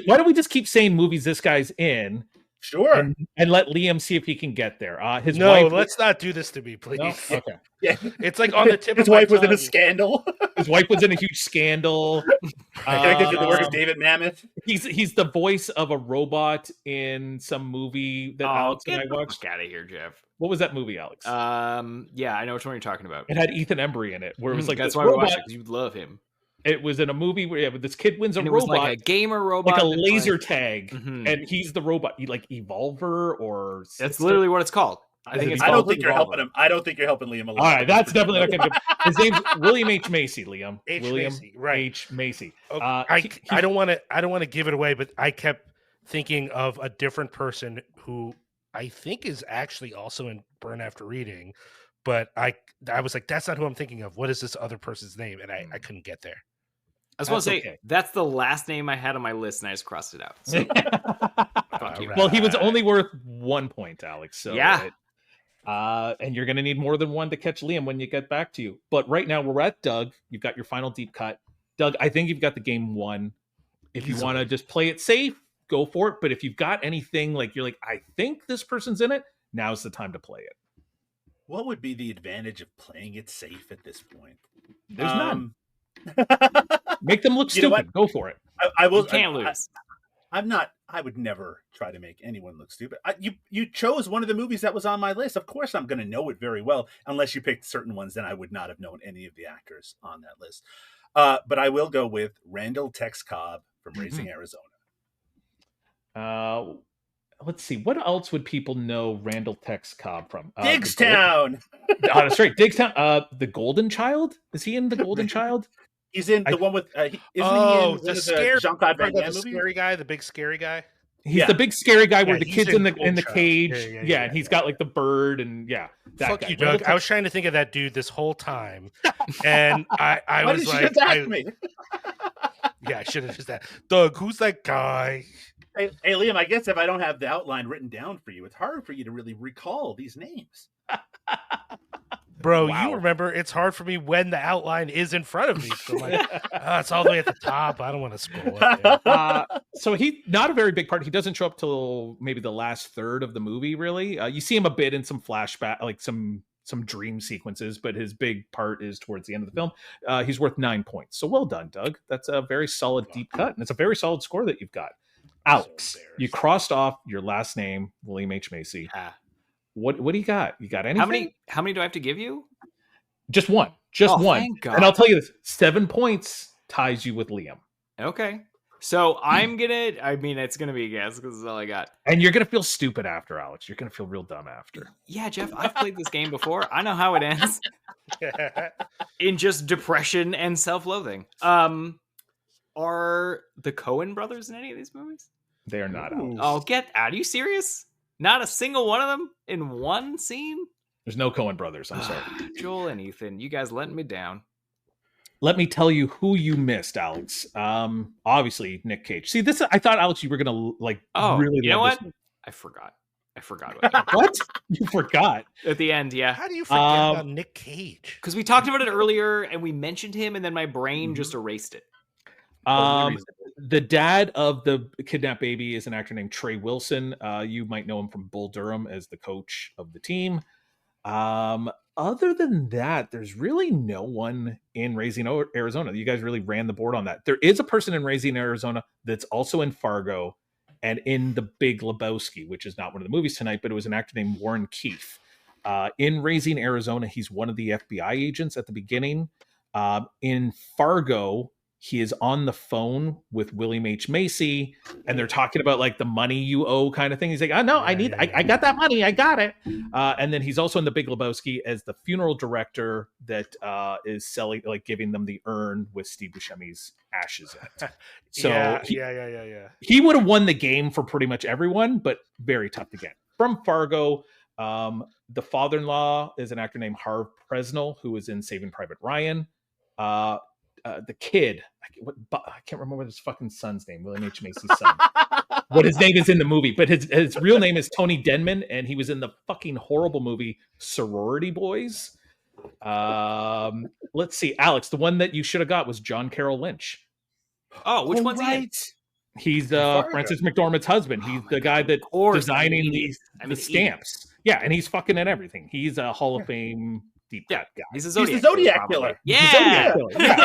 Speaker 2: Why don't we just keep saying movies this guy's in?
Speaker 3: Sure.
Speaker 2: And let Liam see if he can get there. His
Speaker 1: no,
Speaker 2: wife.
Speaker 1: Let's not do this to me, please. No?
Speaker 2: Okay.
Speaker 3: Yeah.
Speaker 1: It's like on the tip
Speaker 3: His
Speaker 1: of my
Speaker 3: wife was
Speaker 1: tongue.
Speaker 3: in a scandal.
Speaker 2: His wife was in a huge scandal.
Speaker 3: Connected to the work of David Mamet.
Speaker 2: He's the voice of a robot in some movie that Alex and I watched.
Speaker 4: Get out of here, Jeff.
Speaker 2: What was that movie, Alex?
Speaker 4: Yeah, I know which one you're talking about.
Speaker 2: It had Ethan Embry in it, where it was like
Speaker 4: that's why we watched it, because you love him.
Speaker 2: It was in a movie where this kid wins a robot,
Speaker 4: was like a gamer robot,
Speaker 2: like a laser tag, and he's the robot. He like Evolver or
Speaker 4: that's literally what it's called. I
Speaker 3: don't think you're helping him. I don't think you're helping Liam.
Speaker 2: All right, that's definitely not going to. His name's William H. Macy. Liam.
Speaker 1: Macy, right?
Speaker 2: H. Macy.
Speaker 1: Okay. I don't want to give it away, but I kept thinking of a different person who I think is actually also in Burn After Reading, but I was like, that's not who I'm thinking of. What is this other person's name? And I couldn't get there.
Speaker 4: I was going to say, that's the last name I had on my list, and I just crossed it out. So.
Speaker 2: Fuck you. Well, he was only worth 1 point, Alex. So
Speaker 4: yeah.
Speaker 2: And you're going to need more than one to catch Liam when you get back to you. But right now, we're at Doug. You've got your final deep cut. Doug, I think you've got the game won. If you want to just play it safe, go for it. But if you've got anything like you're like, I think this person's in it, now's the time to play it.
Speaker 3: What would be the advantage of playing it safe at this point?
Speaker 2: There's none. Make them look stupid. Go for it.
Speaker 3: I will.
Speaker 4: You can't lose.
Speaker 3: I'm not. I would never try to make anyone look stupid. You chose one of the movies that was on my list. Of course, I'm going to know it very well. Unless you picked certain ones, then I would not have known any of the actors on that list. But I will go with Randall Tex Cobb from Raising Arizona.
Speaker 2: Let's see. What else would people know Randall Tex Cobb from?
Speaker 3: Diggstown.
Speaker 2: That's right. Diggstown. The Golden Child. Is he in The Golden Child?
Speaker 3: He's in the one with. Isn't he in
Speaker 1: the scary
Speaker 3: Jean-Claude Van Damme
Speaker 1: movie? Scary guy, the big scary guy.
Speaker 2: He's the big scary guy where the kid's in the cage.
Speaker 1: Yeah,
Speaker 2: and he's got like the bird and
Speaker 1: Fuck guy. You, Doug. I was trying to think of that dude this whole time, and I
Speaker 3: Why
Speaker 1: was
Speaker 3: did
Speaker 1: like,
Speaker 3: you attack me?
Speaker 1: Yeah, I should have just that. Doug, who's that guy?
Speaker 3: Hey, Liam, I guess if I don't have the outline written down for you, it's hard for you to really recall these names.
Speaker 1: Bro,
Speaker 2: Wow.
Speaker 1: you remember it's hard for me when the outline is in front of me. So I'm like, it's all the way at the top. I don't want to scroll up there.
Speaker 2: So he not a very big part. He doesn't show up till maybe the last third of the movie. Really, you see him a bit in some flashback, like some dream sequences, but his big part is towards the end of the film. He's worth 9 points. So well done, Doug. That's a very solid deep cut, and it's a very solid score that you've got. Alex, you crossed off your last name, William H. Macy. What do you got? You got anything?
Speaker 4: How many do I have to give you?
Speaker 2: Just one. Just one.
Speaker 4: Thank God.
Speaker 2: And I'll tell you this: 7 points ties you with Liam.
Speaker 4: Okay. So it's gonna be a guess because that's all I got.
Speaker 2: And you're gonna feel stupid after, Alex. You're gonna feel real dumb after.
Speaker 4: Yeah, Jeff, I've played this game before. I know how it ends. In just depression and self-loathing. Are the Coen brothers in any of these movies?
Speaker 2: They are not. Alex.
Speaker 4: Oh, get out! Are you serious? Not a single one of them in one scene?
Speaker 2: There's no Coen brothers. I'm sorry.
Speaker 4: Joel and Ethan, you guys letting me down.
Speaker 2: Let me tell you who you missed, Alex. Obviously Nick Cage. See, this I thought, Alex, you were gonna really.
Speaker 4: You know what? I forgot.
Speaker 2: What? You forgot
Speaker 4: at the end? Yeah.
Speaker 1: How do you forget about Nick Cage?
Speaker 4: Because we talked about it earlier and we mentioned him, and then my brain just erased it.
Speaker 2: The dad of the kidnapped baby is an actor named Trey Wilson. You might know him from Bull Durham as the coach of the team. Other than that, there's really no one in Raising Arizona. You guys really ran the board on that. There is a person in Raising Arizona that's also in Fargo and in The Big Lebowski, which is not one of the movies tonight, but it was an actor named Warren Keefe. In Raising Arizona, he's one of the FBI agents at the beginning. In Fargo, he is on the phone with William H. Macy, and they're talking about like the money you owe kind of thing. He's like, oh no, I got that money. I got it. And then he's also in The Big Lebowski as the funeral director that is selling, like giving them the urn with Steve Buscemi's ashes in it. So he would have won the game for pretty much everyone, but very tough to get. From Fargo, the father-in-law is an actor named Harv Presnell, who was in Saving Private Ryan. The kid, I can't remember his fucking son's name, William H. Macy's son. What his name is in the movie, but his real name is Tony Denman, and he was in the fucking horrible movie Sorority Boys. Let's see, Alex, the one that you should have got was John Carroll Lynch.
Speaker 4: Oh, which one's he?
Speaker 2: He's Frances McDormand's husband. He's the guy that designing the stamps. Yeah, and he's fucking in everything. He's a Hall of Fame deep cut guy.
Speaker 3: He's the Zodiac killer.
Speaker 4: Yeah.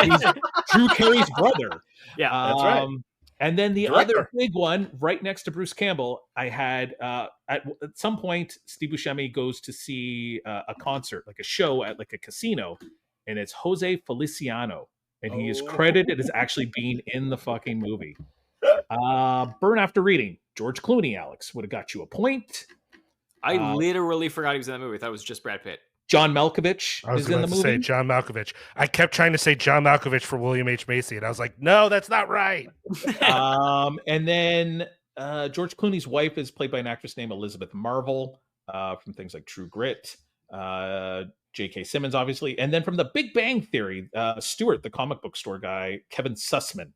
Speaker 2: He's Drew Carey's brother.
Speaker 4: Yeah,
Speaker 2: that's right. And then the other big one, right next to Bruce Campbell, I had at some point, Steve Buscemi goes to see a concert, like a show at like a casino, and it's Jose Feliciano, and he is credited as actually being in the fucking movie. Burn After Reading, George Clooney, Alex, would have got you a point.
Speaker 4: I literally forgot he was in that movie. I thought it was just Brad Pitt.
Speaker 2: John Malkovich is in the movie.
Speaker 1: Say John Malkovich. I kept trying to say John Malkovich for William H. Macy, and I was like, no, that's not right.
Speaker 2: And then George Clooney's wife is played by an actress named Elizabeth Marvel from things like True Grit. J.K. Simmons, obviously. And then from The Big Bang Theory, Stuart, the comic book store guy, Kevin Sussman.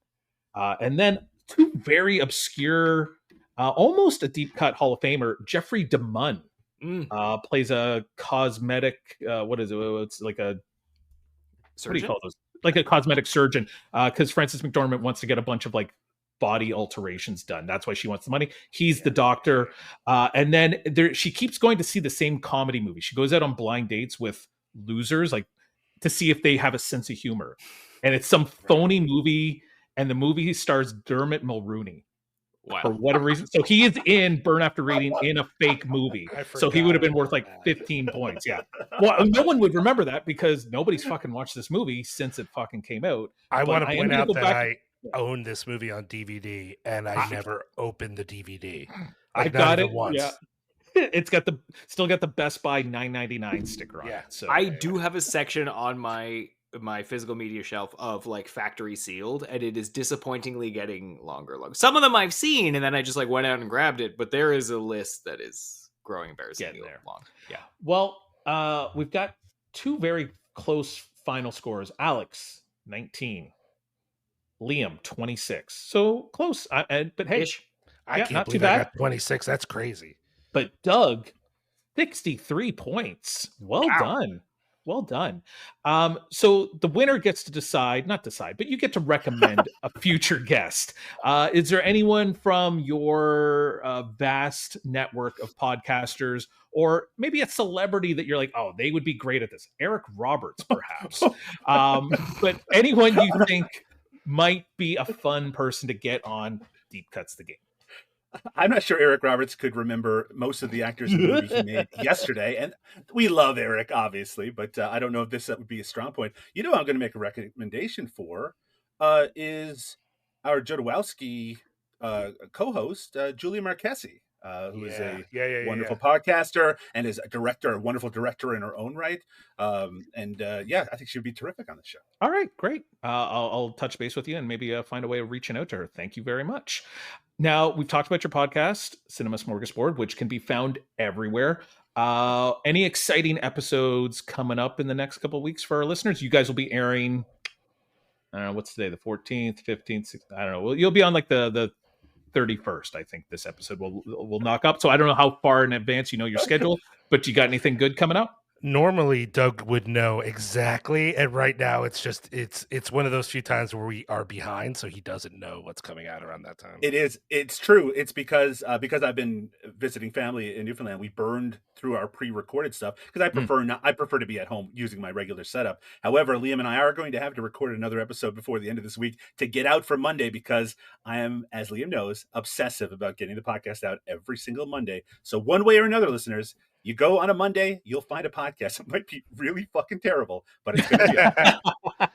Speaker 2: And then two very obscure, almost a deep cut Hall of Famer, Jeffrey DeMunn. Plays a cosmetic what is it? It's like a surgeon? What do you call those? Like a cosmetic surgeon, because Frances McDormand wants to get a bunch of like body alterations done. That's why she wants the money. He's the doctor, and then she keeps going to see the same comedy movie. She goes out on blind dates with losers, like to see if they have a sense of humor, and it's some phony movie. And the movie stars Dermot Mulroney. Wow. For whatever reason. So he is in Burn After Reading in a fake movie. So he would have been worth like 15 points. Yeah. Well, no one would remember that because nobody's fucking watched this movie since it fucking came out.
Speaker 1: I want to point out that I own this movie on DVD and I never opened the DVD.
Speaker 2: I've got it once. Yeah. It's got still got the Best Buy $9.99 sticker on it. So
Speaker 4: I do have a section on my physical media shelf of like factory sealed, and it is disappointingly getting longer. Some of them I've seen, and then I just like went out and grabbed it, but there is a list that is growing embarrassingly long. Yeah.
Speaker 2: Well, we've got two very close final scores. Alex, 19. Liam, 26. So close. But hey,
Speaker 1: I can't believe I got 26. That's crazy.
Speaker 2: But Doug, 63 points. Well done. Well done. So the winner gets to not decide, but you get to recommend a future guest. Is there anyone from your vast network of podcasters, or maybe a celebrity that you're like, oh, they would be great at this? Eric Roberts, perhaps. But anyone you think might be a fun person to get on Deep Cuts the Game.
Speaker 3: I'm not sure Eric Roberts could remember most of the actors in the movie he made yesterday. And we love Eric, obviously, but I don't know if this would be a strong point. You know, I'm going to make a recommendation for is our Jodorowsky co-host, Julia Marquesi, who is a wonderful podcaster and is a wonderful director in her own right. I think she would be terrific on the show.
Speaker 2: All right, great. I'll touch base with you and maybe find a way of reaching out to her. Thank you very much. Now, we've talked about your podcast, Cinema Smorgasbord, which can be found everywhere. Any exciting episodes coming up in the next couple of weeks for our listeners? You guys will be airing, what's today, the 14th, 15th, 16th? I don't know. Well, you'll be on like the 31st, I think this episode will knock up. So I don't know how far in advance you know your schedule, but you got anything good coming up?
Speaker 1: Normally Doug would know exactly, and right now it's one of those few times where we are behind, so he doesn't know what's coming out around that time.
Speaker 3: It's true. It's because I've been visiting family in Newfoundland. We burned through our pre-recorded stuff because I prefer to be at home using my regular setup. However, Liam and I are going to have to record another episode before the end of this week to get out for Monday, because I am, as Liam knows, obsessive about getting the podcast out every single Monday. So one way or another, listeners, you go on a Monday, you'll find a podcast. It might be really fucking terrible, but it's going to be.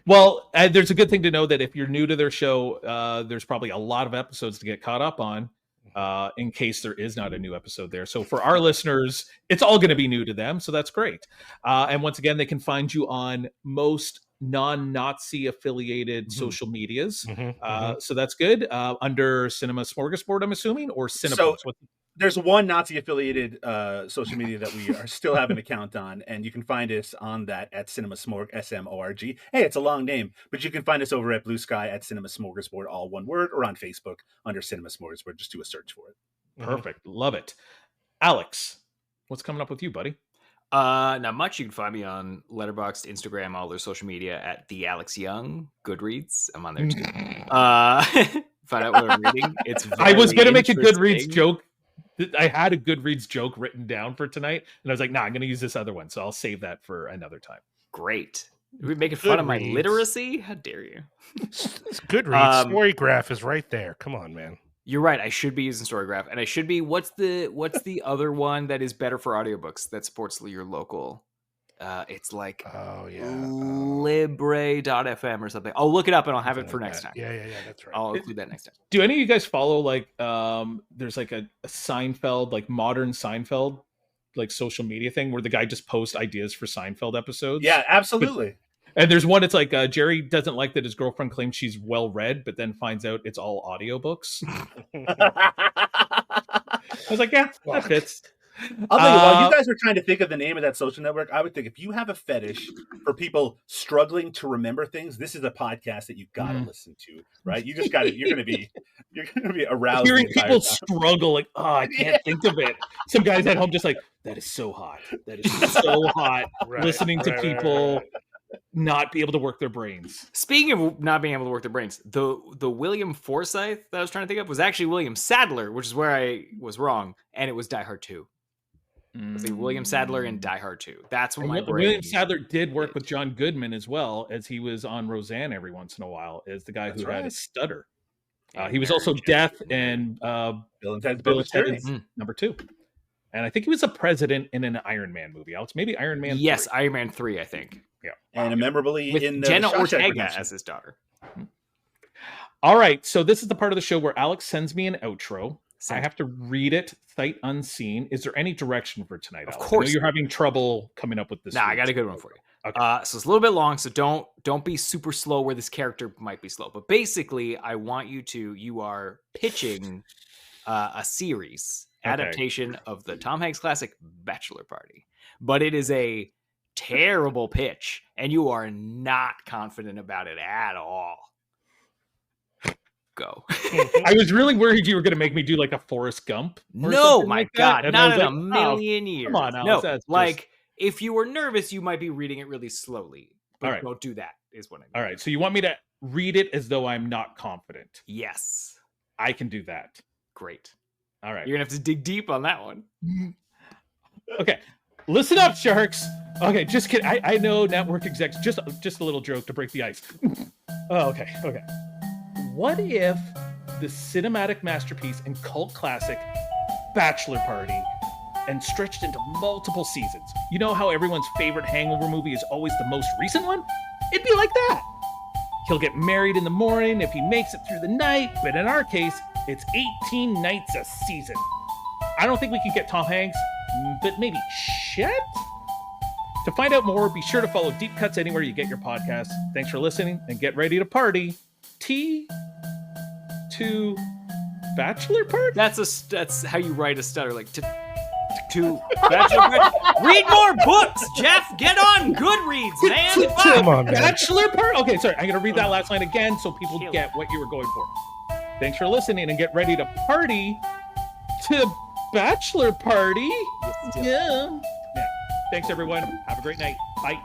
Speaker 2: Well, there's a good thing to know that if you're new to their show, there's probably a lot of episodes to get caught up on in case there is not a new episode there. So for our listeners, it's all going to be new to them. So that's great. And once again, they can find you on most non-Nazi affiliated social medias. So that's good. Under Cinema Smorgasbord, I'm assuming, or Cinepunx.
Speaker 3: There's one Nazi-affiliated social media that we are still have an account on, and you can find us on that at Cinema Smorg, S-M-O-R-G. Hey, it's a long name, but you can find us over at Blue Sky at Cinema Smorgasbord, all one word, or on Facebook under Cinema Smorgasbord. Just do a search for it.
Speaker 2: Perfect. Love it. Alex, what's coming up with you, buddy?
Speaker 4: Not much. You can find me on Letterboxd, Instagram, all their social media at the Alex Young. Goodreads, I'm on there too. Find out what I'm reading.
Speaker 2: I was going to make a Goodreads joke. I had a Goodreads joke written down for tonight, and I was like, I'm going to use this other one, so I'll save that for another time.
Speaker 4: Great. Are we making fun of my literacy? How dare you?
Speaker 1: It's Goodreads. Storygraph is right there. Come on, man.
Speaker 4: You're right. I should be using Storygraph, and I should be. What's the other one that is better for audiobooks that supports your local? It's like Libre.fm or something. I'll look it up and I'll have it for next time.
Speaker 1: Yeah, that's right.
Speaker 4: I'll include that next time.
Speaker 2: Do any of you guys follow there's like a Seinfeld, like modern Seinfeld, like social media thing where the guy just posts ideas for Seinfeld episodes?
Speaker 3: Yeah, absolutely.
Speaker 2: And there's one, it's like Jerry doesn't like that his girlfriend claims she's well read, but then finds out it's all audiobooks. I was like, yeah, that fits.
Speaker 3: I'll tell you, while you guys are trying to think of the name of that social network, I would think if you have a fetish for people struggling to remember things, this is a podcast that you've got to listen to, right? You just got to, you're going to be aroused.
Speaker 2: Hearing people struggle, like, I can't think of it. Some guys at home just like, that is so hot. That is so hot. Listening to people not be able to work their brains.
Speaker 4: Speaking of not being able to work their brains, the William Forsythe that I was trying to think of was actually William Sadler, which is where I was wrong, and it was Die Hard 2. I think William Sadler in Die Hard 2. That's what my brain.
Speaker 2: William Sadler did work with John Goodman as well, as he was on Roseanne every once in a while as the guy who had a stutter. He was also deaf and Bill and Ted's number 2. And I think he was a president in an Iron Man movie. Alex, maybe Iron Man 3.
Speaker 4: Yes, Iron Man 3, I think.
Speaker 2: Yeah.
Speaker 3: And memorably
Speaker 4: with
Speaker 3: in the
Speaker 4: Jenna Ortega as his daughter.
Speaker 2: All right, so this is the part of the show where Alex sends me an outro. I have to read it sight unseen. Is there any direction for tonight, Alex?
Speaker 4: Of course.
Speaker 2: I know you're having trouble coming up with this.
Speaker 4: I got a good one for you.
Speaker 2: Okay.
Speaker 4: So it's a little bit long, so don't be super slow where this character might be slow. But basically, I want you are pitching a series adaptation of the Tom Hanks classic Bachelor Party. But it is a terrible pitch, and you are not confident about it at all. Go.
Speaker 2: I was really worried you were going to make me do like a Forrest Gump.
Speaker 4: No, my
Speaker 2: like
Speaker 4: God,
Speaker 2: that.
Speaker 4: not in a million years.
Speaker 2: Come on, Alex,
Speaker 4: no, like If you were nervous, you might be reading it really slowly. But
Speaker 2: All right.
Speaker 4: don't do that, is what I mean.
Speaker 2: All right. So you want me to read it as though I'm not confident?
Speaker 4: Yes.
Speaker 2: I can do that.
Speaker 4: Great.
Speaker 2: All right.
Speaker 4: You're going to have to dig deep on that one.
Speaker 2: Okay. Listen up, sharks. Okay, just kidding. I know network execs. Just a little joke to break the ice. Oh, okay. What if the cinematic masterpiece and cult classic Bachelor Party and stretched into multiple seasons? You know how everyone's favorite hangover movie is always the most recent one? It'd be like that. He'll get married in the morning if he makes it through the night, but in our case, it's 18 nights a season. I don't think we can get Tom Hanks, but maybe Chet? To find out more, be sure to follow Deep Cuts anywhere you get your podcasts. Thanks for listening, and get ready to party. T to Bachelor Party?
Speaker 4: That's how you write a stutter, like to Bachelor Party. Read more books, Jeff. Get on Goodreads, man.
Speaker 1: Come on, man.
Speaker 2: Bachelor Party? Okay, sorry. I'm going to read that last line again so people get what you were going for. Thanks for listening, and get ready to party to Bachelor Party. Yeah. Thanks, everyone. Have a great night. Bye.